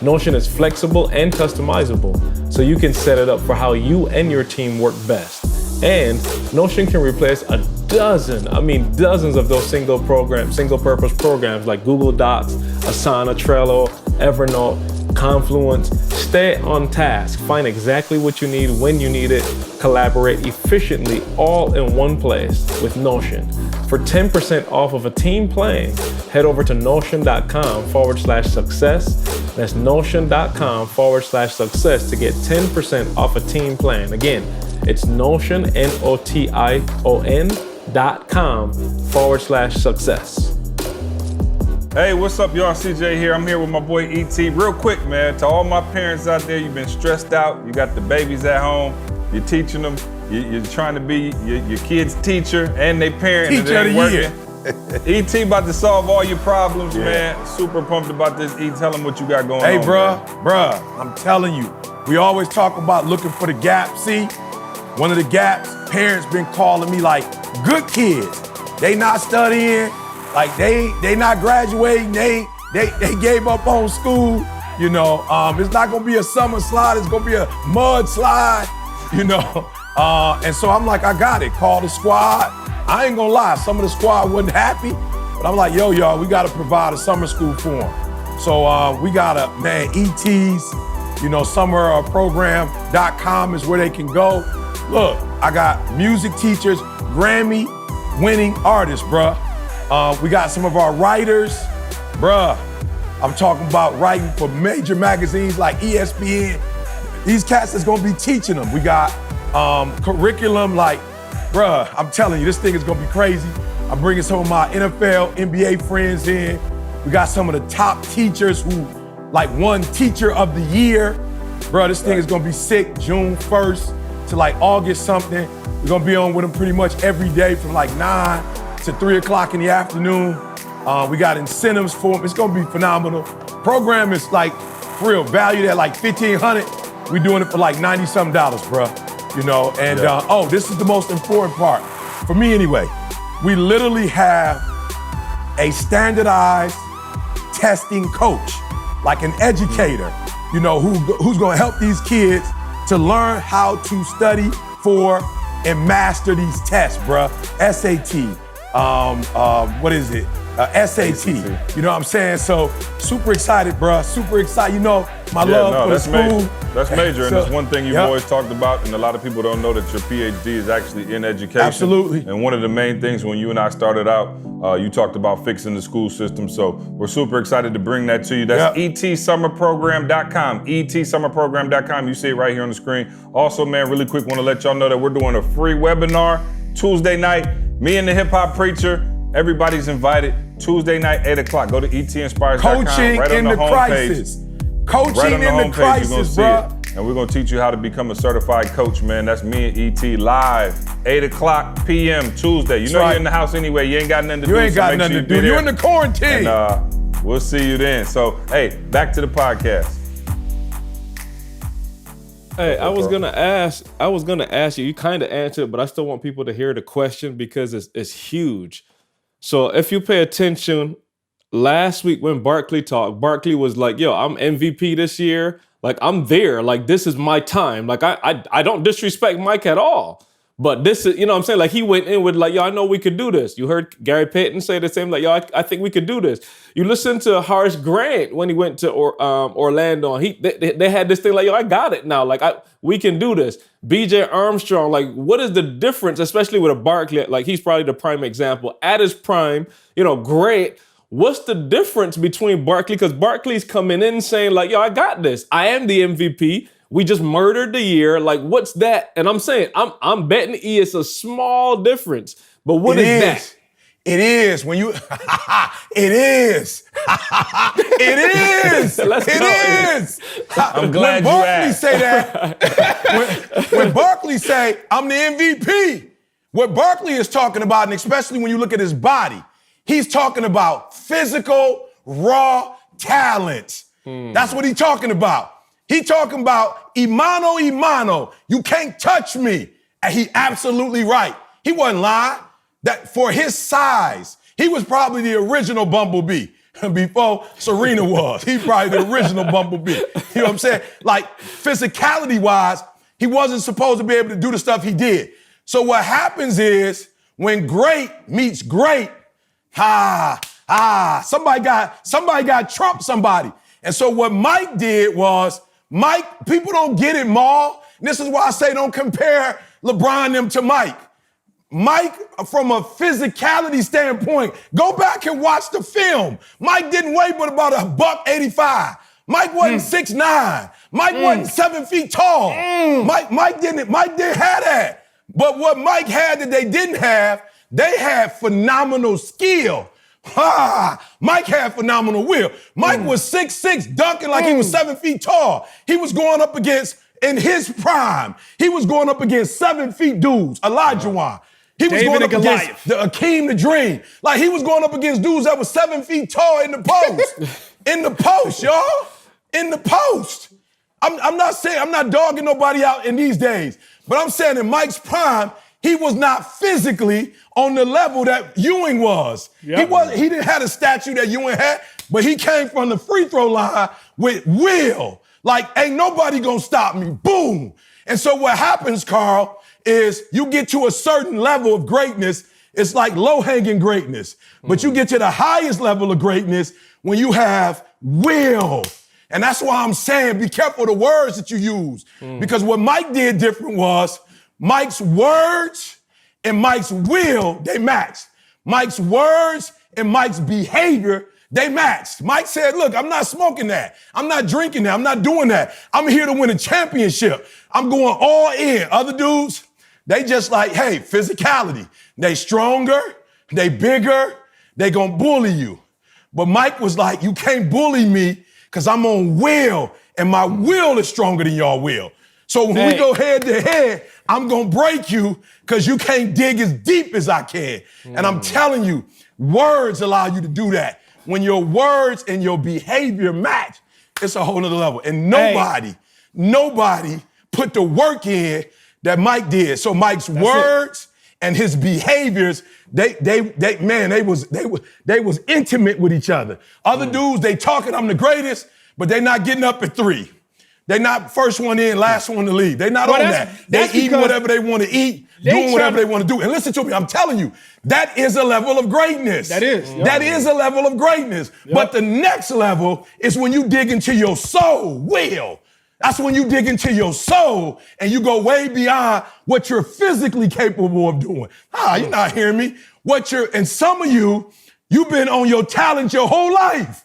D: Notion is flexible and customizable, so you can set it up for how you and your team work best. And Notion can replace dozens of those single purpose programs like Google Docs, Asana, Trello, Evernote, Confluence. Stay on task, find exactly what you need when you need it, collaborate efficiently all in one place with Notion. For 10% off of a team plan, head over to notion.com/success. That's notion.com/success to get 10% off a team plan. Again, it's Notion, notion.com/success.
E: Hey, what's up, y'all? CJ here. I'm here with my boy E.T. Real quick, man, to all my parents out there, you've been stressed out. You got the babies at home. You're teaching them. You're trying to be your kid's teacher and their parent.
B: Teacher of the year.
E: E.T. about to solve all your problems, man. Super pumped about this. E, tell them what you got going on.
B: Hey, bruh, I'm telling you, we always talk about looking for the gap. See, one of the gaps, parents been calling me good kids. They not studying. They not graduating, they gave up on school, it's not gonna be a summer slide, it's gonna be a mud slide, and so I'm like, I got it, call the squad. I ain't gonna lie, some of the squad wasn't happy, but I'm like, yo, y'all, we gotta provide a summer school for them. So we got ETs, summerprogram.com is where they can go. Look, I got music teachers, Grammy winning artists, bruh. We got some of our writers, bruh. I'm talking about writing for major magazines like ESPN. These cats is gonna be teaching them. We got curriculum bruh, I'm telling you, this thing is gonna be crazy. I'm bringing some of my NFL, NBA friends in. We got some of the top teachers who won Teacher of the Year. Bruh, this thing is gonna be sick, June 1st to August something. We're gonna be on with them pretty much every day from 9 to 3 o'clock in the afternoon. We got incentives for them. It's gonna be phenomenal. Program is for real, valued at $1,500. We doing it for $90-something, bruh. This is the most important part, for me anyway. We literally have a standardized testing coach, an educator, who's gonna help these kids to learn how to study for and master these tests, bruh. SAT. SAT. You know what I'm saying? So super excited, bruh. Super excited. My love for the school.
E: That's major, and it's one thing you've always talked about, and a lot of people don't know that your PhD is actually in education.
B: Absolutely.
E: And one of the main things when you and I started out, you talked about fixing the school system. So we're super excited to bring that to you. That's etsummerprogram.com. etsummerprogram.com. You see it right here on the screen. Also, man, really quick, want to let y'all know that we're doing a free webinar Tuesday night. Me and the hip hop preacher. Everybody's invited. Tuesday night, 8 o'clock. Go to etinspires.com.
B: Coaching
E: right on
B: in
E: the
B: the crisis. Coaching
E: right on the
B: in the
E: homepage,
B: crisis, bro.
E: And we're gonna teach you how to become a certified coach, man. That's me and ET live, 8 o'clock p.m. Tuesday. You know you're in the house anyway. You ain't got nothing to do.
B: You ain't got nothing to do. You're in the quarantine.
E: And we'll see you then. So, hey, back to the podcast.
D: Hey, I was gonna ask you. You kind of answered, but I still want people to hear the question because it's huge. So if you pay attention, last week when Barkley talked, Barkley was like, "Yo, I'm MVP this year. Like, I'm there. Like, this is my time. Like, I don't disrespect Mike at all. But this is, you know what I'm saying? Like, he went in with like, yo, I know we could do this. You heard Gary Payton say the same, like, yo, I think we could do this. You listen to Horace Grant when he went to Orlando. They had this thing like, yo, I got it now. Like, we can do this. BJ Armstrong, like, what is the difference, especially with a Barkley? Like, he's probably the prime example. At his prime, great. What's the difference between Barkley? Because Barkley's coming in saying like, yo, I got this. I am the MVP. We just murdered the year. Like, what's that? And I'm saying, I'm betting it's a small difference. But what is that?
B: It is when you. It is. It is. It is.
E: I'm glad
B: when
E: you
B: Barkley
E: asked.
B: say that. when Barkley say I'm the MVP, what Barkley is talking about, and especially when you look at his body, he's talking about physical, raw talent. That's what he's talking about. He talking about imano. You can't touch me. And he absolutely right. He wasn't lying. That for his size, he was probably the original Bumblebee before Serena was. He probably the original Bumblebee. You know what I'm saying? Like, physicality-wise, he wasn't supposed to be able to do the stuff he did. So what happens is when great meets great, somebody got Trump somebody. And so what Mike did was, people don't get it, Maul. This is why I say don't compare LeBron them to Mike. Mike, from a physicality standpoint, go back and watch the film. Mike didn't weigh but about $185. Mike wasn't 6'9". Mike wasn't 7 feet tall. Mike didn't have that. But what Mike had that they didn't have, they had phenomenal skill. Mike had phenomenal will. Mike was 6'6", dunking like he was 7 feet tall. He was going up against, in his prime, he was going up against 7 feet dudes, Elijah. He was
F: David
B: going up
F: and
B: against the Akeem the Dream. Like, he was going up against dudes that was 7 feet tall in the post. In the post, y'all. In the post. I'm not dogging nobody out in these days, but I'm saying in Mike's prime, he was not physically on the level that Ewing was. Yep. He didn't have the stature that Ewing had, but he came from the free throw line with will. Like, ain't nobody gonna stop me. Boom. And so what happens, Carl, is you get to a certain level of greatness. It's like low-hanging greatness. But you get to the highest level of greatness when you have will. And that's why I'm saying be careful the words that you use. Because what Mike did different was Mike's words and Mike's will, they matched. Mike's words and Mike's behavior, they matched. Mike said, look, I'm not smoking that. I'm not drinking that. I'm not doing that. I'm here to win a championship. I'm going all in. Other dudes, they just like, hey, physicality. They stronger, they bigger, they gonna bully you. But Mike was like, you can't bully me because I'm on will, and my will is stronger than your will. So when we go head to head, I'm gonna break you because you can't dig as deep as I can. And I'm telling you, words allow you to do that. When your words and your behavior match, it's a whole nother level. And nobody put the work in that Mike did. So Mike's words and his behaviors, they was intimate with each other. Other dudes, they talking, I'm the greatest, but they not getting up at 3. They not first one in, last one to leave. They not on that. They eating whatever they want to eat, doing whatever they want to do. And listen to me, I'm telling you, that is a level of greatness.
F: That is.
B: That is a level of greatness. But the next level is when you dig into your soul, will. That's when you dig into your soul and you go way beyond what you're physically capable of doing. You're not hearing me. And some of you've been on your talent your whole life.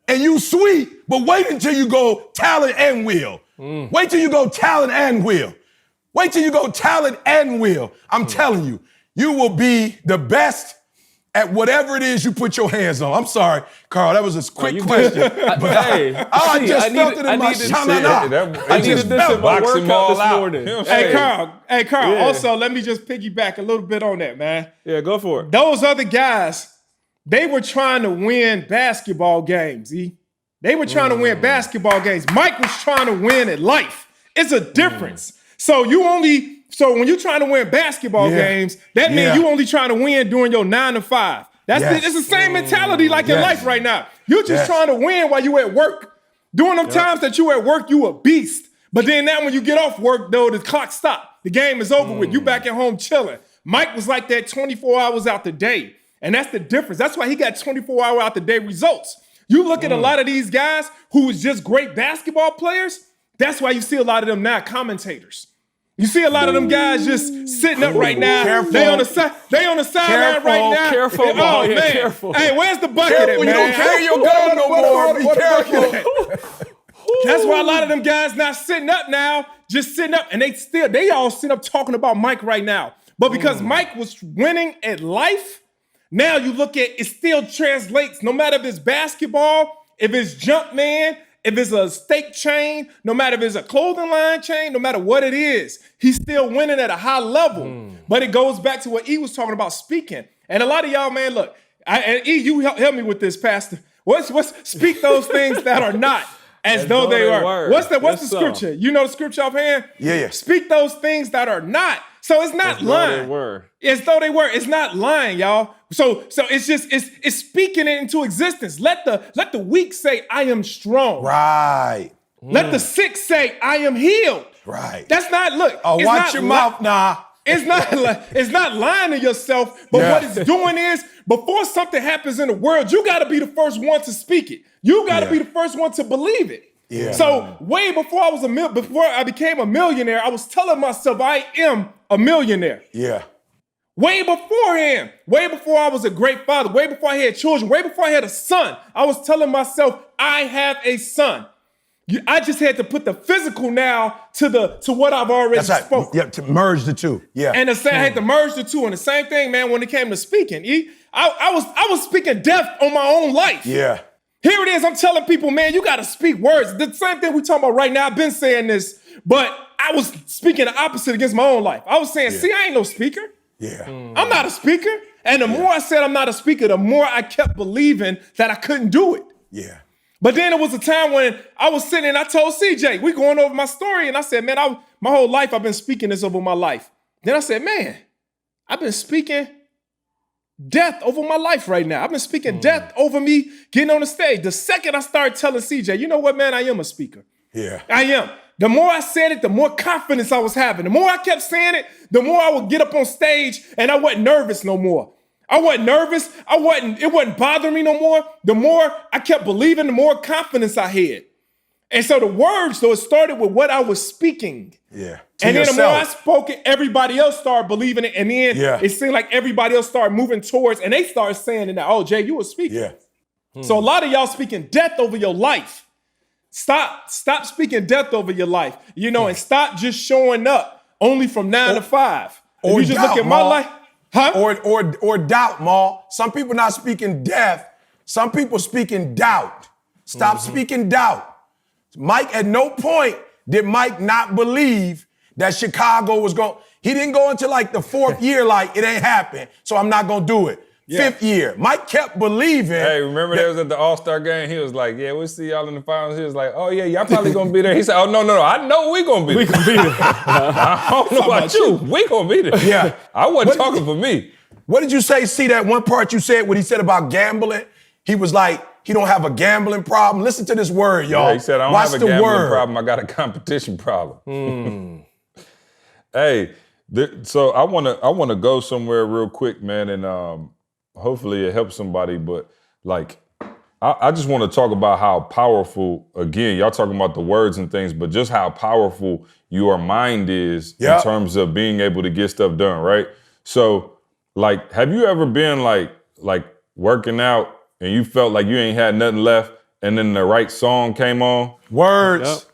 B: And you sweet, but wait until you go talent and will. Wait till you go talent and will. Wait till you go talent and will. I'm telling you, you will be the best at whatever it is you put your hands on. I'm sorry, Carl, that was a quick question. I just felt it in my shanana.
D: I needed this in my workout this morning.
F: Hey, Carl, also, let me just piggyback a little bit on that, man.
D: Yeah, go for it.
F: Those other guys, they were trying to win basketball games, They were trying to win basketball games. Mike was trying to win at life. It's a difference. So when you're trying to win basketball games, that means you only trying to win during your 9 to 5. It's the same mentality like in life right now. You're just trying to win while you at work. During them times that you at work, you a beast. But then now when you get off work, though, the clock stopped. The game is over with. You back at home chilling. Mike was like that 24 hours out the day. And that's the difference. That's why he got 24 hour out the day results. You look at a lot of these guys who was just great basketball players. That's why you see a lot of them now commentators. You see a lot of them guys just sitting up right now.
B: Careful.
F: They on the sideline right now.
D: Careful,
F: oh,
D: man.
F: man.
D: Careful.
F: Hey, where's the bucket
B: Careful,
F: at,
B: you
F: man?
B: don't carry your gun no more. Be careful.
F: That's why a lot of them guys not sitting up now, just sitting up, and they all sit up talking about Mike right now. But because Mike was winning at life, now you look at it still translates, no matter if it's basketball, if it's jump man, if it's a steak chain, no matter if it's a clothing line chain, no matter what it is, he's still winning at a high level. But it goes back to what E was talking about speaking. And a lot of y'all, man, look, and E, you help me with this, Pastor. What's speak those things that are not as though they are. What's the scripture? You know the scripture offhand?
B: Yeah.
F: Speak those things that are not. So it's not lying. As though they were. It's not lying, y'all. So it's just it's speaking it into existence. Let the weak say, I am strong.
B: Right.
F: Let the sick say, I am healed.
B: Right.
F: That's not, look.
B: Oh, watch your mouth now.
F: It's not lying to yourself, but what it's doing is, before something happens in the world, you got to be the first one to speak it. You got to be the first one to believe it.
B: Yeah.
F: So way before I became a millionaire, I was telling myself I am a millionaire.
B: Yeah.
F: Way beforehand, way before I was a great father, way before I had children, way before I had a son, I was telling myself I have a son. I just had to put the physical now to what I've already spoken.
B: Yeah, to merge the two. Yeah.
F: And I had to merge the two. And the same thing, man, when it came to speaking, I was speaking death on my own life.
B: Yeah.
F: Here it is. I'm telling people, man, you got to speak words. The same thing we're talking about right now. I've been saying this, but I was speaking the opposite against my own life. I was saying, see, I ain't no speaker.
B: Yeah.
F: I'm not a speaker. And the more I said I'm not a speaker, the more I kept believing that I couldn't do it.
B: Yeah.
F: But then it was a time when I was sitting and I told CJ, we going over my story, and I said, man, my whole life I've been speaking this over my life. Then I said, man, I've been speaking death over my life right now. I've been speaking death over me getting on the stage. The second I started telling CJ, you know what, man, I am a speaker.
B: Yeah.
F: I am. The more I said it, the more confidence I was having. The more I kept saying it, the more I would get up on stage and I wasn't nervous no more. I wasn't nervous. It wasn't bothering me no more. The more I kept believing, the more confidence I had. And so the words, though, it started with what I was speaking.
B: Yeah.
F: And then the more I spoke it, everybody else started believing it. And then it seemed like everybody else started moving towards, and they started saying it now, oh, Jay, you were speaking.
B: Yeah.
F: So a lot of y'all speaking death over your life. Stop speaking death over your life, and stop just showing up only from 9 to 5.
B: Or
F: you just look at my life. Huh?
B: Or doubt, Ma. Some people not speaking death. Some people speaking doubt. Stop speaking doubt. Mike, at no point did Mike not believe that Chicago was going. He didn't go into like the 4th year like it ain't happened, so I'm not going to do it. 5th year. Mike kept believing.
E: Hey, remember they was at the All-Star game? He was like, yeah, we'll see y'all in the finals. He was like, oh, yeah, y'all probably going to be there. He said, oh, no, I know we going to be there. We going to be there. I don't know about you. We going to be there.
B: Yeah.
E: I wasn't talking for me.
B: What did you say? See that one part you said, what he said about gambling? He was like, he don't have a gambling problem. Listen to this word, y'all.
E: Yeah, he said, I don't have a gambling problem. I got a competition problem. Hey, so I want to go somewhere real quick, man, and hopefully it helps somebody. But like, I just want to talk about how powerful, again, y'all talking about the words and things, but just how powerful your mind is in terms of being able to get stuff done, right? So, like, have you ever been like working out and you felt like you ain't had nothing left, and then the right song came on?
B: Words.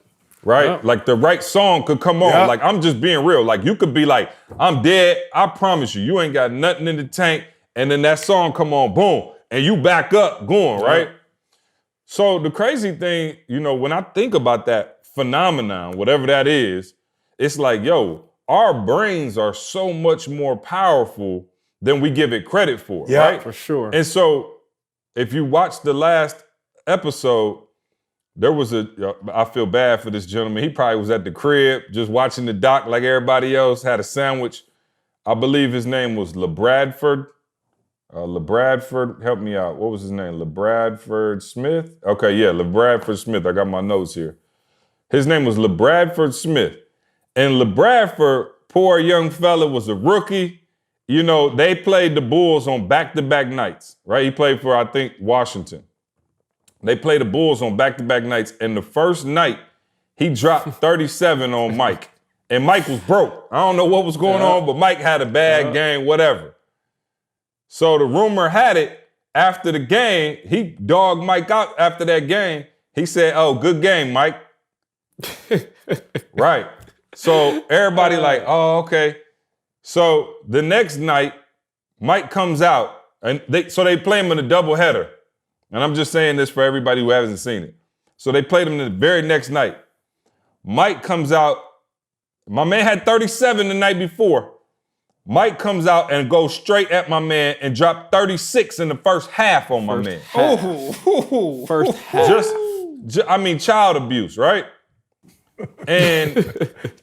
E: Right? Like the right song could come on. Like, I'm just being real. Like, you could be like, I'm dead. I promise you ain't got nothing in the tank. And then that song come on, boom, and you back up going, right? So the crazy thing, when I think about that phenomenon, whatever that is, it's like, yo, our brains are so much more powerful than we give it credit for, right?
D: For sure.
E: And so if you watch the last episode, there was I feel bad for this gentleman. He probably was at the crib just watching the doc like everybody else, had a sandwich. I believe his name was LeBradford. LeBradford, help me out. What was his name? LeBradford Smith? Okay, yeah, LeBradford Smith. I got my notes here. His name was LeBradford Smith. And LeBradford, poor young fella, was a rookie. You know, they played the Bulls on back-to-back nights, right? He played for, I think, Washington. They played the Bulls on back-to-back nights. And the first night, he dropped 37 on Mike. And Mike was broke. I don't know what was going on, but Mike had a bad game, whatever. So the rumor had it, after the game, he dogged Mike out after that game. He said, oh, good game, Mike. Right. So everybody like, oh, okay. So the next night, Mike comes out, and they play him in a doubleheader. And I'm just saying this for everybody who hasn't seen it. So they played him the very next night. Mike comes out. My man had 37 the night before. Mike comes out and goes straight at my man and dropped 36 in the first half on my man.
D: First half.
E: Child abuse, right? And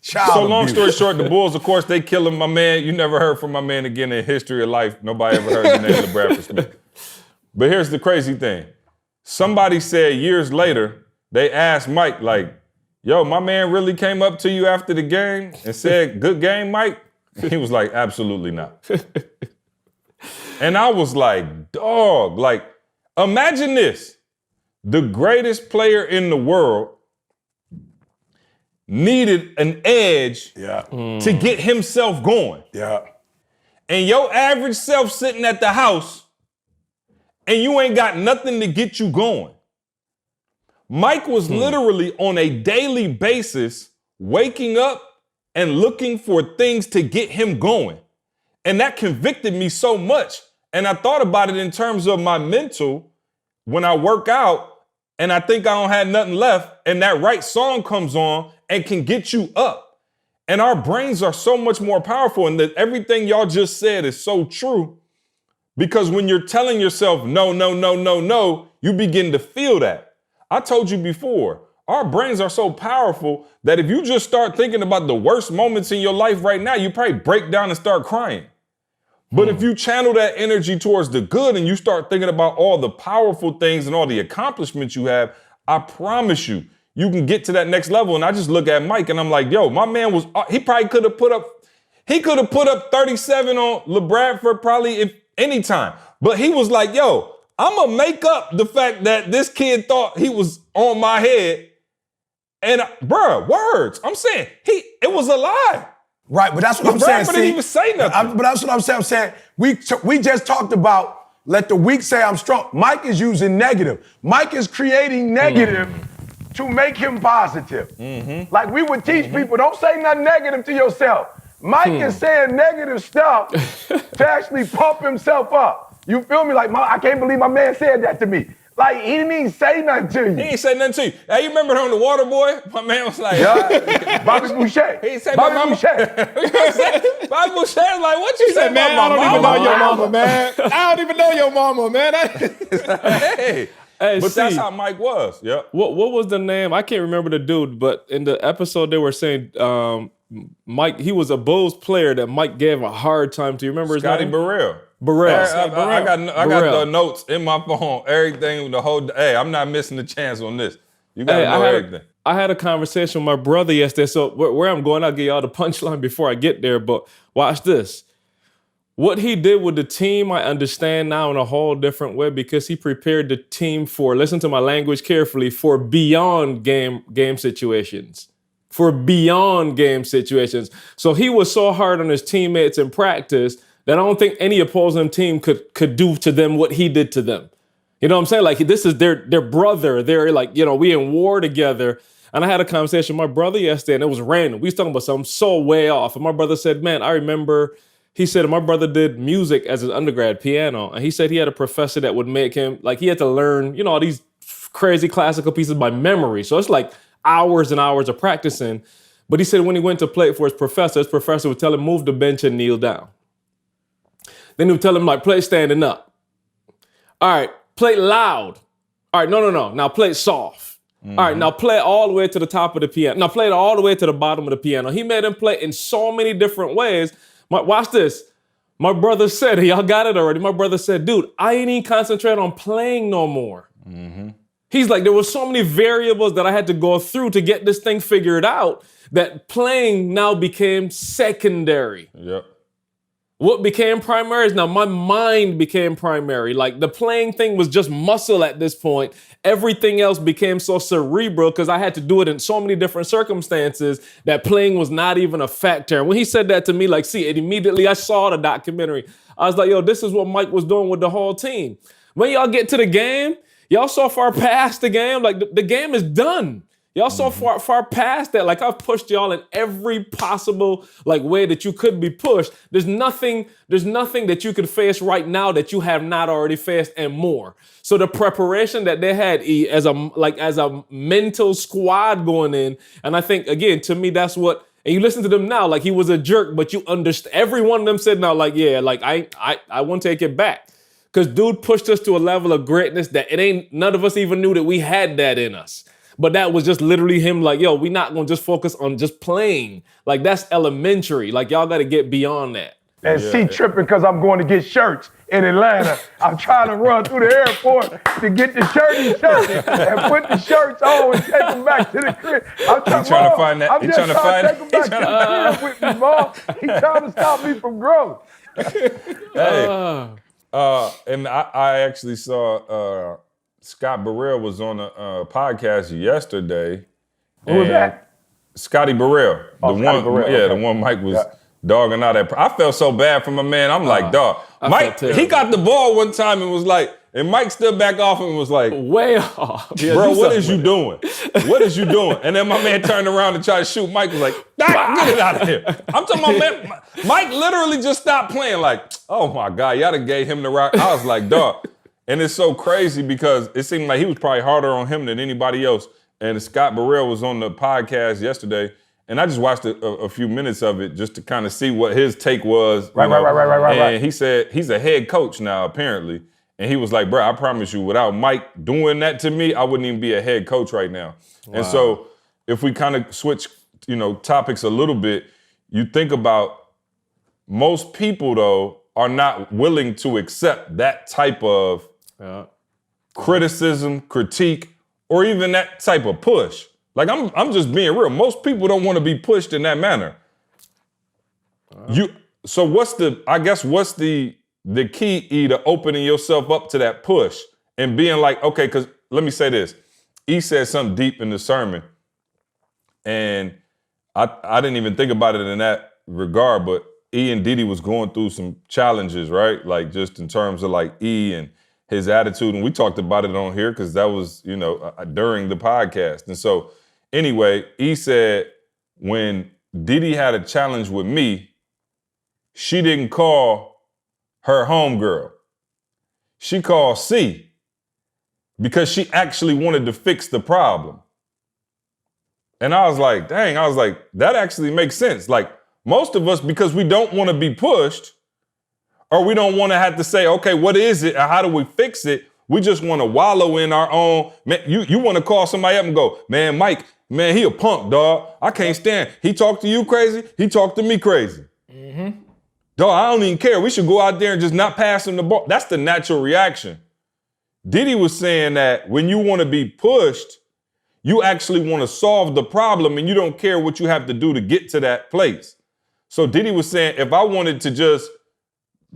E: so long story short, the Bulls, of course, they kill him. My man, you never heard from my man again in history of life. Nobody ever heard the name of LeBradford Smith. But here's the crazy thing. Somebody said years later, they asked Mike, like, yo, my man really came up to you after the game and said, good game, Mike? He was like, absolutely not. And I was like, dog, like, imagine this. The greatest player in the world needed an edge to get himself going.
B: Yeah.
E: And your average self sitting at the house and you ain't got nothing to get you going. Mike was literally on a daily basis waking up and looking for things to get him going. And that convicted me so much. And I thought about it in terms of my mental when I work out and I think I don't have nothing left and that right song comes on and can get you up. And our brains are so much more powerful, and that everything y'all just said is so true, because when you're telling yourself no, no, no, no, no, you begin to feel that. I told you before, our brains are so powerful that if you just start thinking about the worst moments in your life right now, you probably break down and start crying. But if you channel that energy towards the good and you start thinking about all the powerful things and all the accomplishments you have, I promise you, you can get to that next level. And I just look at Mike and I'm like, yo, my man was, he probably could have put up 37 on LeBradford probably if any time. But he was like, yo, I'm going to make up the fact that this kid thought he was on my head. And bruh, words, I'm saying, it was a lie.
B: Right, but that's what I'm saying.
E: Didn't even say nothing.
B: But that's what I'm saying. I'm saying we just talked about let the weak say I'm strong. Mike is using negative. Mike is creating negative to make him positive. Like we would teach people, don't say nothing negative to yourself. Mike is saying negative stuff to actually pump himself up. You feel me? Like, I can't believe my man said that to me. Like, he didn't even say nothing to you.
E: He ain't say nothing to you. Hey, you remember him, the water boy? My man was like,
B: Bobby Boucher.
E: He said,
B: Bobby Boucher.
E: Bobby Boucher was like, what you say,
F: man? I don't even know your mama, man. I don't even know your mama, man.
D: Hey,
E: but that's how Mike was. Yep.
D: What was the name? I can't remember the dude, but in the episode they were saying Mike, he was a Bulls player that Mike gave a hard time to. You remember his name?
E: Burrell.
D: Burrell.
E: I got the notes in my phone, everything, the whole, hey, I'm not missing a chance on this. You got to know everything.
D: I had a conversation with my brother yesterday, so where I'm going, I'll give y'all the punchline before I get there, but watch this. What he did with the team, I understand now in a whole different way because he prepared the team for, listen to my language carefully, for beyond game situations. For beyond game situations. So he was so hard on his teammates in practice that I don't think any opposing team could do to them what he did to them. You know what I'm saying? Like, this is their brother. They're like, we in war together. And I had a conversation with my brother yesterday, and it was random. We was talking about something so way off. And my brother said, man, I remember, he said my brother did music as his undergrad, piano. And he said he had a professor that would make him, like, he had to learn, all these crazy classical pieces by memory. So it's like hours and hours of practicing. But he said when he went to play for his professor would tell him, move the bench and kneel down. Then he would tell him, like, play standing up. All right, play loud. All right, no. Now play soft. All right, now play all the way to the top of the piano. Now play it all the way to the bottom of the piano. He made him play in so many different ways. Watch this. My brother said, y'all got it already. My brother said, dude, I ain't even concentrate on playing no more. Mm-hmm. He's like, there were so many variables that I had to go through to get this thing figured out that playing now became secondary.
E: Yep.
D: What became primary is now my mind became primary. Like the playing thing was just muscle at this point. Everything else became so cerebral because I had to do it in so many different circumstances that playing was not even a factor. And when he said that to me, like, see, and immediately I saw the documentary. I was like, yo, this is what Mike was doing with the whole team. When y'all get to the game, y'all so far past the game, like the game is done. Y'all so far past that. Like I've pushed y'all in every possible like way that you could be pushed. There's nothing that you could face right now that you have not already faced and more. So the preparation that they had as a mental squad going in, and I think again to me that's what. And you listen to them now, like he was a jerk, but you understand. Every one of them said now, like yeah, like I won't take it back. Because dude pushed us to a level of greatness that none of us even knew that we had that in us. But that was just literally him like, yo, we not gonna just focus on just playing. Like that's elementary. Like y'all gotta get beyond that.
H: And she tripping because I'm going to get shirts in Atlanta. I'm trying to run through the airport to get the shirts and put the shirts on and take them back to the crib. I'm trying to find that. I'm just trying to take them back to the crib with me, Mom. He's trying to stop me from growth.
E: Hey. And I actually saw Scott Burrell was on a podcast yesterday.
H: Who was that?
E: Scotty Burrell.
H: The
E: one Mike was dogging out at. I felt so bad for my man. I'm like, dog. Mike, he got the ball one time and was like, and Mike stood back off and was like,
D: way off. Yeah,
E: bro, what is you doing? What is you doing? And then my man turned around and tried to shoot. Mike was like, get it out of here. I'm talking about, man, Mike literally just stopped playing like, oh my God, y'all done gave him the rock. I was like, dog. And it's so crazy because it seemed like he was probably harder on him than anybody else. And Scott Burrell was on the podcast yesterday, and I just watched a few minutes of it just to kind of see what his take was. Right. And he said he's a head coach now, apparently. And he was like, bro, I promise you, without Mike doing that to me, I wouldn't even be a head coach right now. Wow. And so if we kind of switch, topics a little bit, you think about most people, though, are not willing to accept that type of criticism, critique, or even that type of push. Like I'm just being real. Most people don't want to be pushed in that manner. So what's the key to opening yourself up to that push and being like, okay, because let me say this. E said something deep in the sermon, and I didn't even think about it in that regard, but E and Diddy was going through some challenges, right? Like just in terms of like E and his attitude, and we talked about it on here because that was, during the podcast. And so anyway, E said when Diddy had a challenge with me, she didn't call her homegirl. She called C because she actually wanted to fix the problem. And I was like, dang, that actually makes sense. Like most of us, because we don't want to be pushed, or we don't want to have to say, okay, what is it? Or how do we fix it? We just want to wallow in our own. Man, you want to call somebody up and go, man, Mike, man, he a punk, dog. I can't stand. He talked to you crazy. He talked to me crazy. Mm-hmm. Dog, I don't even care. We should go out there and just not pass him the ball. That's the natural reaction. Diddy was saying that when you want to be pushed, you actually want to solve the problem and you don't care what you have to do to get to that place. So Diddy was saying, if I wanted to just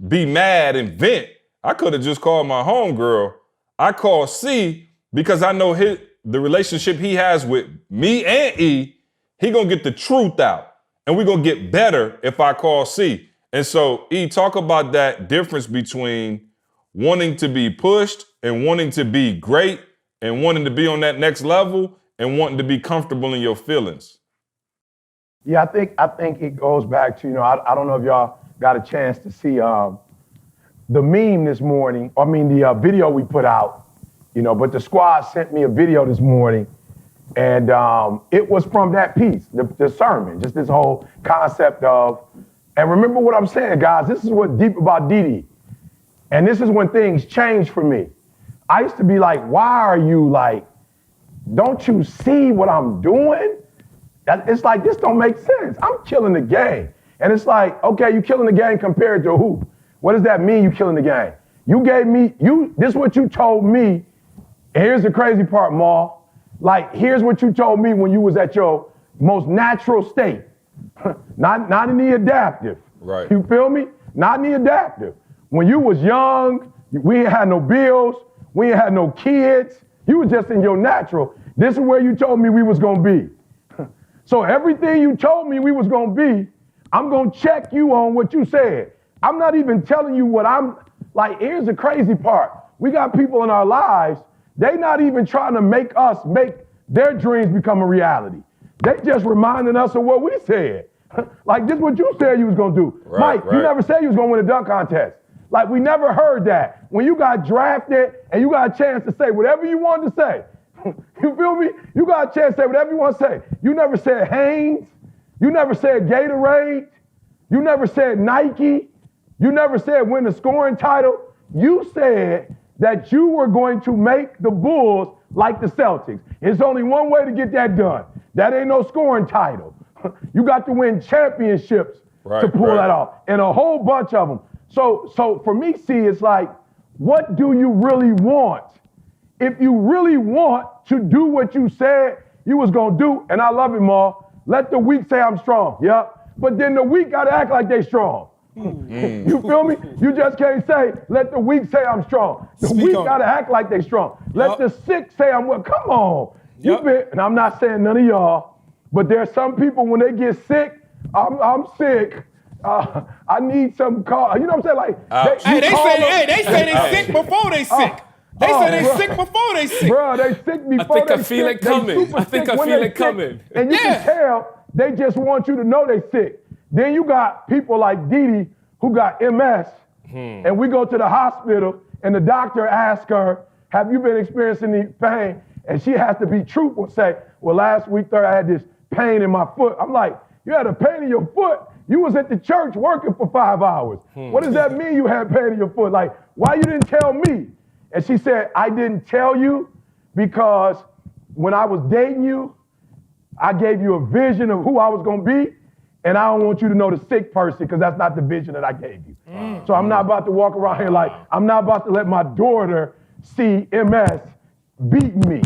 E: be mad and vent, I could have just called my homegirl. I called C because I know the relationship he has with me and E, he gonna get the truth out. And we're gonna get better if I call C. And so E, talk about that difference between wanting to be pushed and wanting to be great and wanting to be on that next level and wanting to be comfortable in your feelings.
H: Yeah, I think it goes back to, I don't know if y'all got a chance to see the meme this morning, the video we put out, but the squad sent me a video this morning, and it was from that piece, the sermon, just this whole concept of, and remember what I'm saying, guys, this is what's deep about Diddy, and this is when things changed for me. I used to be like, why are you like, don't you see what I'm doing? It's like, this don't make sense. I'm killing the game. And it's like, okay, you killing the game compared to who? What does that mean, you killing the game? You gave me, this is what you told me. And here's the crazy part, Maul. Like, here's what you told me when you was at your most natural state. Not in the adaptive.
E: Right.
H: You feel me? Not in the adaptive. When you was young, we ain't had no bills, we ain't had no kids. You was just in your natural. This is where you told me we was gonna be. So everything you told me we was gonna be, I'm gonna check you on what you said. I'm not even telling you what I'm, like, here's the crazy part. We got people in our lives, they not even trying to make their dreams become a reality. They just reminding us of what we said. Like, this is what you said you was gonna do. Mike, you never said you was gonna win a dunk contest. Like, we never heard that. When you got drafted and you got a chance to say whatever you wanted to say, you feel me? You got a chance to say whatever you want to say. You never said Hanes. You never said Gatorade. You never said Nike. You never said win the scoring title. You said that you were going to make the Bulls like the Celtics. It's only one way to get that done. That ain't no scoring title. You got to win championships to pull that off, and a whole bunch of them. So for me, see, it's like, what do you really want? If you really want to do what you said you was gonna do, and I love it, Ma, let the weak say I'm strong, yeah? But then the weak gotta act like they strong. You feel me? You just can't say, let the weak say I'm strong. The weak gotta act like they strong. Let the sick say I'm well. Come on. And I'm not saying none of y'all, but there's some people when they get sick, I'm sick. I need some call. You know what I'm saying? Like,
F: they say they sick before they sick. They say they sick before they sick.
H: Bro, they sick before they sick.
D: I feel it coming. I think I feel it coming.
H: And you can tell they just want you to know they sick. Then you got people like Didi who got MS, and we go to the hospital, and the doctor asks her, have you been experiencing any pain? And she has to be truthful and say, well, last week, I had this pain in my foot. I'm like, you had a pain in your foot? You was at the church working for 5 hours. What does that mean you had pain in your foot? Like, why you didn't tell me? And she said, I didn't tell you because when I was dating you, I gave you a vision of who I was gonna be, and I don't want you to know the sick person because that's not the vision that I gave you. So I'm not about to walk around here like, I'm not about to let my daughter see MS beat me.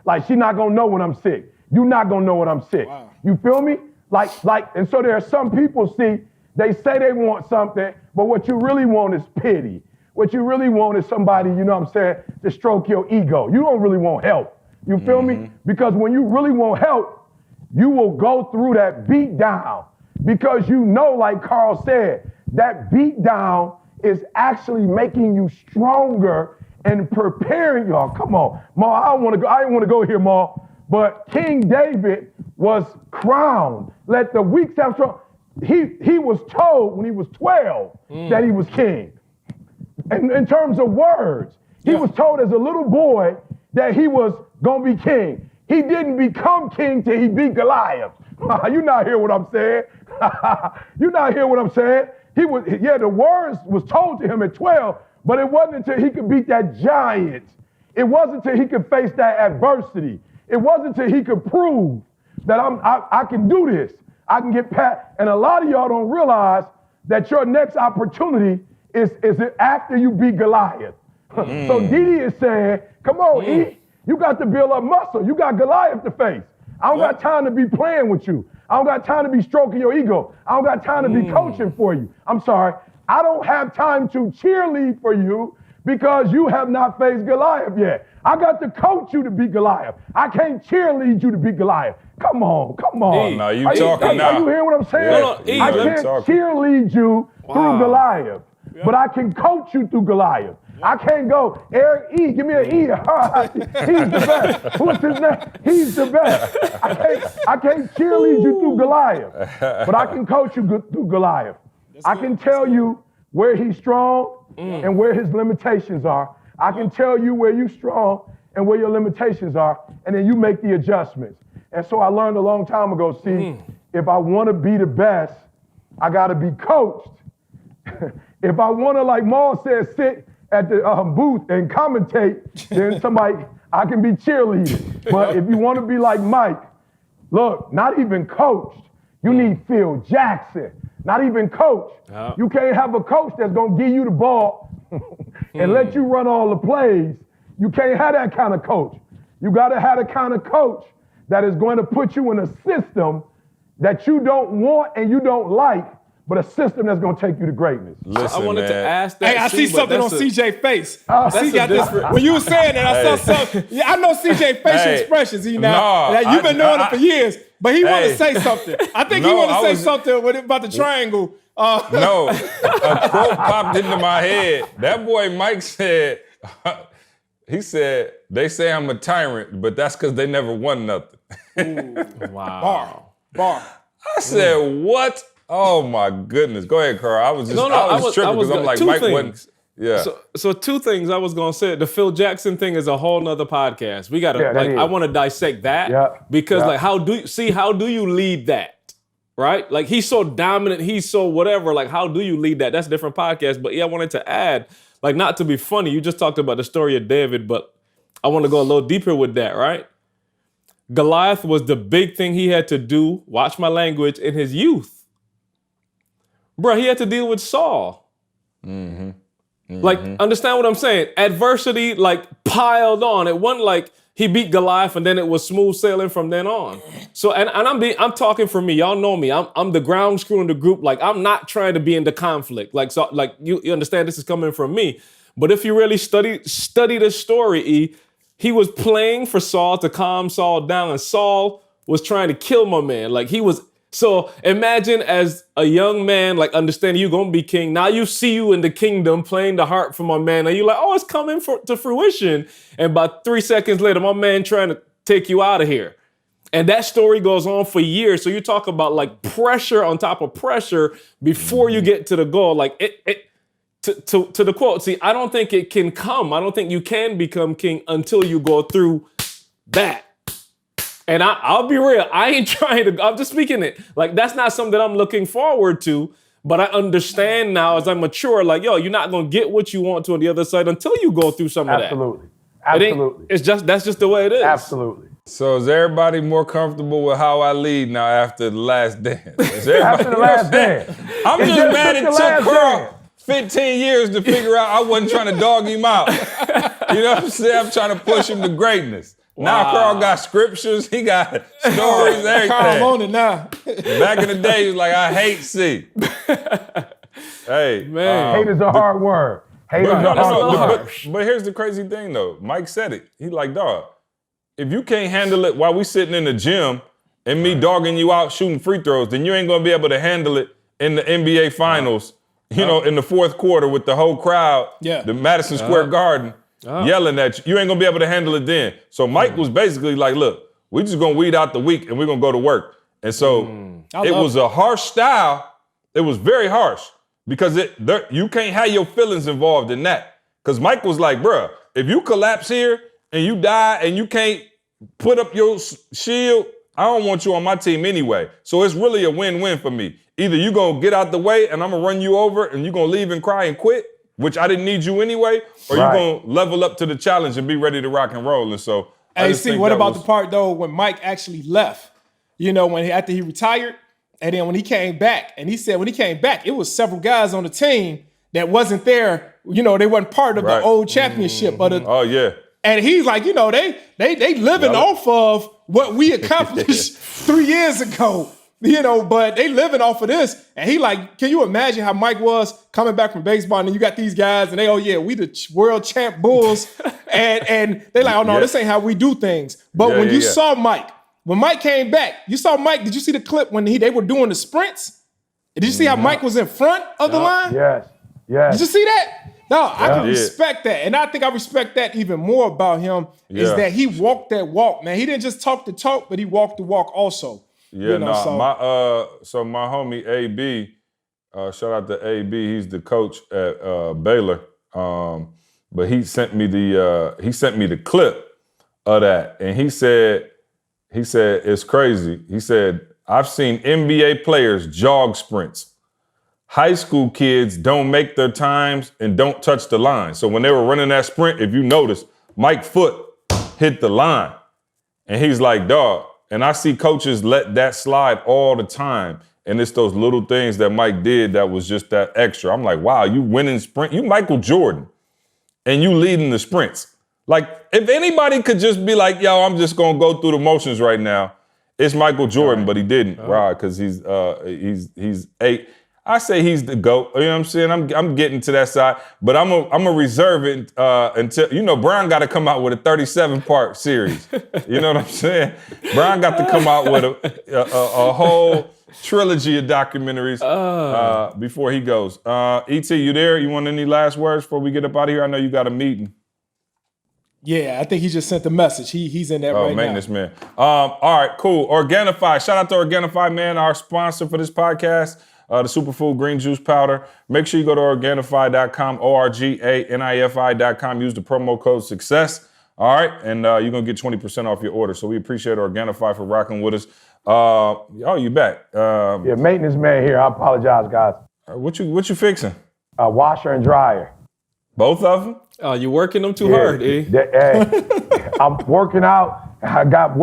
H: Like, she's not gonna know when I'm sick. You're not gonna know when I'm sick. You feel me? Like, and so there are some people, see, they say they want something, but what you really want is pity. What you really want is somebody, you know what I'm saying, to stroke your ego. You don't really want help. You feel me? Because when you really want help, you will go through that beat down because you know, like Carl said, that beat down is actually making you stronger and preparing y'all. Come on, Ma, I didn't want to go here, Ma, but King David was crowned. Let the weak sound strong. He was told when he was 12 that he was king. And in terms of words, he was told as a little boy that he was gonna be king. He didn't become king till he beat Goliath. You not hear what I'm saying? You not hear what I'm saying? The words was told to him at 12, but it wasn't until he could beat that giant. It wasn't until he could face that adversity. It wasn't until he could prove that I can do this. I can get past. And a lot of y'all don't realize that your next opportunity is after you beat Goliath. So Didi is saying, come on, E, you got to build up muscle. You got Goliath to face. I don't got time to be playing with you. I don't got time to be stroking your ego. I don't got time to be coaching for you. I'm sorry. I don't have time to cheerlead for you because you have not faced Goliath yet. I got to coach you to beat Goliath. I can't cheerlead you to beat Goliath. Come on.
E: Now you talking now.
H: Are you hearing what I'm saying? I can't cheerlead you through Goliath, but I can coach you through Goliath. I can't go, Eric E, give me an E. He's the best. What's his name? He's the best. I can't cheerlead you through Goliath, but I can coach you through Goliath. I can tell you where he's strong and where his limitations are. I can tell you where you're strong and where your limitations are, and then you make the adjustments. And so I learned a long time ago, see, if I want to be the best, I got to be coached. If I want to, like Maul said, sit at the booth and commentate, then I can be cheerleading. But if you want to be like Mike, look, not even coached. You need Phil Jackson. not even coach. You can't have a coach that's going to give you the ball and let you run all the plays. You can't have that kind of coach. You got to have the kind of coach that is going to put you in a system that you don't want and you don't like, but a system that's going to take you to greatness.
E: Listen,
D: I wanted to ask that.
F: Hey, I see something on CJ's face. See, got this.
D: different-
F: When you were saying that, I saw something. Yeah, I know CJ's facial expressions. You've been knowing it for years, but he wanted to say something. I think he wanted to say something about the triangle.
E: No, a quote popped into my head. That boy Mike said, he said, they say I'm a tyrant, but that's because they never won nothing.
D: Wow.
F: Bar.
E: I said, what? Oh my goodness. Go ahead, Carl. I was tripping because I'm like, Mike wasn't. Yeah.
D: So two things I was gonna say. The Phil Jackson thing is a whole nother podcast. We gotta I want to dissect that because like how do you lead that? Right? Like he's so dominant, he's so whatever. Like how do you lead that? That's a different podcast. But yeah, I wanted to add, like not to be funny, you just talked about the story of David, but I want to go a little deeper with that, right? Goliath was the big thing he had to do, watch my language, in his youth. Bro, he had to deal with Saul. Like, understand what I'm saying? Adversity, like, piled on. It wasn't like he beat Goliath and then it was smooth sailing from then on. So, and I'm talking for me. Y'all know me. I'm the ground screw in the group. Like, I'm not trying to be into conflict. Like, so, like you understand this is coming from me. But if you really study the story, E, he was playing for Saul to calm Saul down, and Saul was trying to kill my man. Like, he was. So imagine as a young man, like understanding you're gonna be king. Now you see you in the kingdom playing the harp for my man, and you're like, oh, it's coming to fruition. And about 3 seconds later, my man trying to take you out of here. And that story goes on for years. So you talk about like pressure on top of pressure before you get to the goal. Like to the quote. See, I don't think it can come. I don't think you can become king until you go through that. And I'll be real, I ain't trying to, I'm just speaking it. Like, that's not something that I'm looking forward to, but I understand now as I mature, like, yo, you're not going to get what you want to on the other side until you go through some of that.
H: Absolutely.
D: That's just the way it is.
H: Absolutely.
E: So is everybody more comfortable with how I lead now after the last dance?
H: After the last dance.
E: I'm just mad it took Carl 15 years to figure out I wasn't trying to dog him out. You know what I'm saying? I'm trying to push him to greatness. Now Carl got scriptures, he got stories, everything.
F: Carl on it now.
E: Back in the day, he was like, I hate C. Hey.
D: Man.
H: Hate is a hard word. Hate is a hard word.
E: But here's the crazy thing though. Mike said it. He like, dog, if you can't handle it while we sitting in the gym and me dogging you out shooting free throws, then you ain't gonna be able to handle it in the NBA finals, you know, in the fourth quarter with the whole crowd, the Madison Square Garden. Yelling at you. You ain't gonna be able to handle it then. So Mike was basically like, look, we just gonna weed out the weak and we're gonna go to work. And so it was a harsh style. It was very harsh because you can't have your feelings involved in that. Because Mike was like, bruh, if you collapse here and you die and you can't put up your shield, I don't want you on my team anyway. So it's really a win-win for me. Either you gonna get out the way and I'm gonna run you over and you gonna leave and cry and quit, which I didn't need you anyway, or you gonna level up to the challenge and be ready to rock and roll. And so,
F: hey, see, what about the part though when Mike actually left? You know, after he retired, and then when he came back, and he said when he came back, it was several guys on the team that wasn't there. You know, they wasn't part of the old championship. And he's like, you know, they living off of what we accomplished 3 years ago. You know, but they living off of this. And he like, can you imagine how Mike was coming back from baseball and then you got these guys and they, oh yeah, we the world champ Bulls. and they like, oh no, this ain't how we do things. But when you saw Mike, when Mike came back, you saw Mike, did you see the clip when they were doing the sprints? Did you see how Mike was in front of the line?
H: Yes.
F: Did you see that? No, I can respect that. And I think I respect that even more about him is that he walked that walk, man. He didn't just talk the talk, but he walked the walk also.
E: Yeah, my homie AB, shout out to AB. He's the coach at Baylor. But he sent me the clip of that, and he said it's crazy. He said I've seen NBA players jog sprints. High school kids don't make their times and don't touch the line. So when they were running that sprint, if you notice, Mike's foot hit the line, and he's like, dog. And I see coaches let that slide all the time. And it's those little things that Mike did that was just that extra. I'm like, wow, you winning sprint. You Michael Jordan, and you leading the sprints. Like, if anybody could just be like, yo, I'm just going to go through the motions right now, it's Michael Jordan, but he didn't, right? Because he's 8. I say he's the GOAT. You know what I'm saying? I'm getting to that side, but I'm a reserve it until Brown got to come out with a 37-part series. You know what I'm saying? Brown got to come out with a whole trilogy of documentaries before he goes. E.T., you there? You want any last words before we get up out of here? I know you got a meeting.
F: Yeah, I think he just sent the message. He's in that right now.
E: Maintenance man. All right, cool. Organifi. Shout out to Organifi, man, our sponsor for this podcast. The superfood green juice powder. Make sure you go to Organifi.com, ORGANIFI.com. Use the promo code SUCCESS. All right, and you're going to get 20% off your order. So we appreciate Organifi for rocking with us. You back.
H: Yeah, maintenance man here. I apologize, guys.
E: What you fixing?
H: Washer and dryer.
E: Both of them?
D: Oh, you working them too hard, eh?
H: I'm working out. I got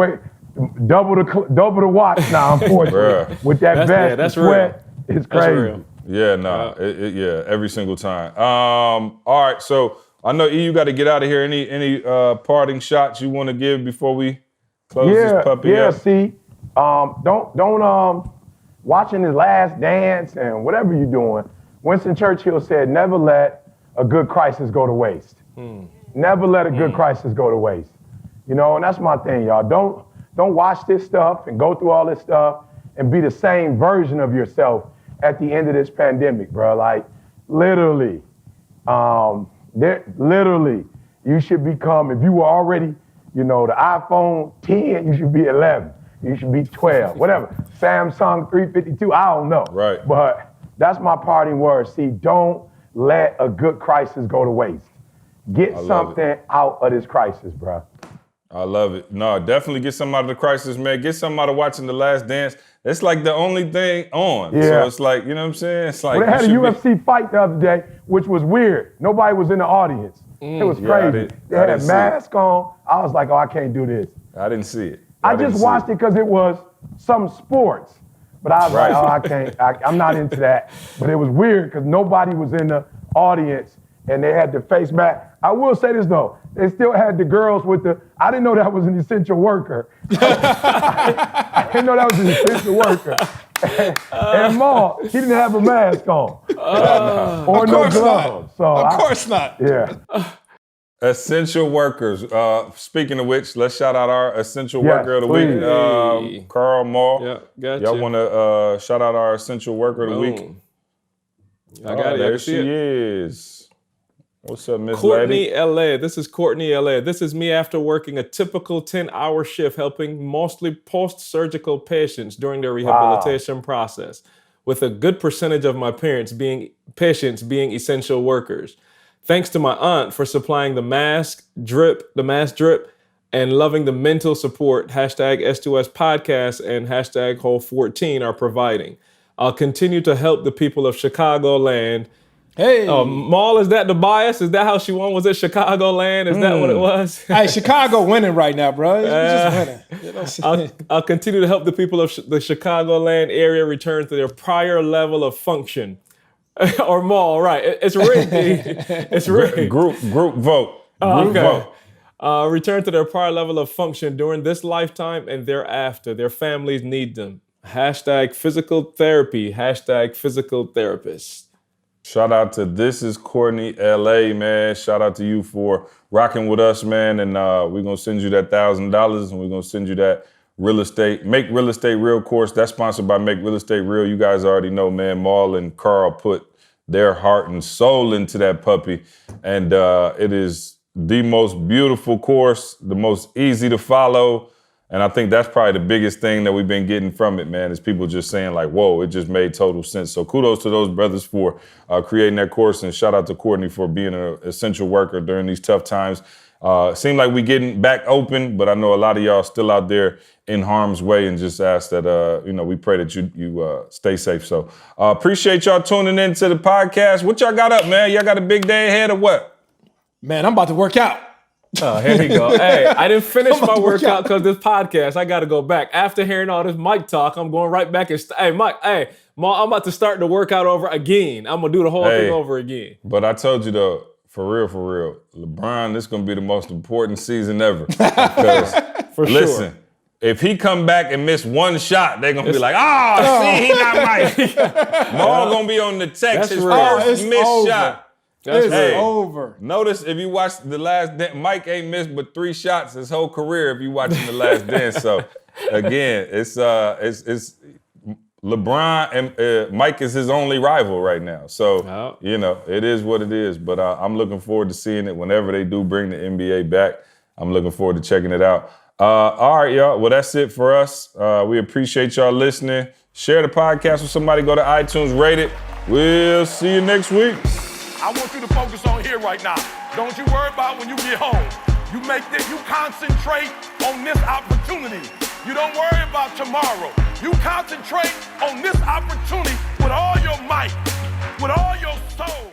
H: double the watch now, unfortunately. With that vest,
D: that's
H: sweat.
D: real.
H: It's crazy.
E: Yeah, every single time. All right, so I know E, you got to get out of here. Any parting shots you want to give before we close this puppy up?
H: See, don't watching his Last Dance and whatever you're doing. Winston Churchill said, "Never let a good crisis go to waste." Never let a good crisis go to waste. And that's my thing, y'all. Don't watch this stuff and go through all this stuff and be the same version of yourself at the end of this pandemic, bro. Like, literally, you should become, if you were already, the iPhone 10, you should be 11. You should be 12, whatever. Samsung 352, I don't know.
E: Right.
H: But that's my parting word. See, don't let a good crisis go to waste. Get something out of this crisis, bro.
E: I love it. No, definitely get something out of the crisis, man. Get something out of watching The Last Dance. It's like the only thing on.
H: Yeah.
E: So it's like, you know what I'm saying? It's like
H: they had a UFC fight the other day, which was weird. Nobody was in the audience. It was crazy. They had a mask on. I was like, I can't do this.
E: I didn't see it.
H: I just watched it because it was some sports. But I was like, I can't. I'm not into that. But it was weird because nobody was in the audience and they had to face back. I will say this, though. They still had the girls with I didn't know that was an essential worker. I didn't know that was an essential worker. And Maul, he didn't have a mask on. Or no gloves. So
F: of course not.
H: Yeah.
E: Essential workers. Speaking of which, let's shout out our essential worker of the week, Carl Maul.
D: Yeah, gotcha.
E: Y'all want to shout out our essential worker of the week?
D: I got it.
E: There she is. What's up, Miss
D: Courtney
E: Lady?
D: LA. This is Courtney LA. This is me after working a typical 10-hour shift helping mostly post-surgical patients during their rehabilitation process, with a good percentage of my patients being essential workers. Thanks to my aunt for supplying the mask drip, and loving the mental support #S2S podcast and #Whole14 are providing. I'll continue to help the people of Chicagoland.
F: Hey.
D: Maul, is that the bias? Is that how she won? Was it Chicagoland? Is that what it was?
F: Hey, Chicago winning right now, bro. It's just winning.
D: I'll continue to help the people of the Chicagoland area return to their prior level of function. Or Maul, right. It's rigged. It's rigged.
E: Group vote. Group vote.
D: Return to their prior level of function during this lifetime and thereafter. Their families need them. #physical therapy. #physical therapist.
E: Shout out to This is Courtney LA, man. Shout out to you for rocking with us, man. And we're going to send you that $1,000 and we're going to send you that Make Real Estate Real course. That's sponsored by Make Real Estate Real. You guys already know, man. Maul and Carl put their heart and soul into that puppy. And it is the most beautiful course, the most easy to follow. And I think that's probably the biggest thing that we've been getting from it, man, is people just saying like, whoa, it just made total sense. So kudos to those brothers for creating that course, and shout out to Courtney for being an essential worker during these tough times. Seemed like we getting back open, but I know a lot of y'all still out there in harm's way, and just ask that, we pray that you stay safe. So appreciate y'all tuning in to the podcast. What y'all got up, man? Y'all got a big day ahead or what?
F: Man, I'm about to work out.
D: Oh, here he go. Hey, I didn't finish my workout because this podcast. I got to go back. After hearing all this Mike talk, I'm going right back and hey, Mike, hey, Ma, I'm about to start the workout over again. I'm gonna do the whole thing over again.
E: But I told you though, for real, LeBron, this is gonna be the most important season ever. Because listen,
D: sure.
E: if he come back and miss one shot, they're gonna be like, see, he not Mike. Maul gonna be on the text. His first missed shot.
F: It's over.
E: Notice if you watch The Last Dance, Mike ain't missed but 3 shots his whole career if you watching The Last Dance. So again, it's LeBron and Mike is his only rival right now. So, you know, it is what it is. But I'm looking forward to seeing it whenever they do bring the NBA back. I'm looking forward to checking it out. All right, y'all. Well, that's it for us. We appreciate y'all listening. Share the podcast with somebody. Go to iTunes, rate it. We'll see you next week.
I: I want you to focus on here right now. Don't you worry about when you get home. You concentrate on this opportunity. You don't worry about tomorrow. You concentrate on this opportunity with all your might, with all your soul.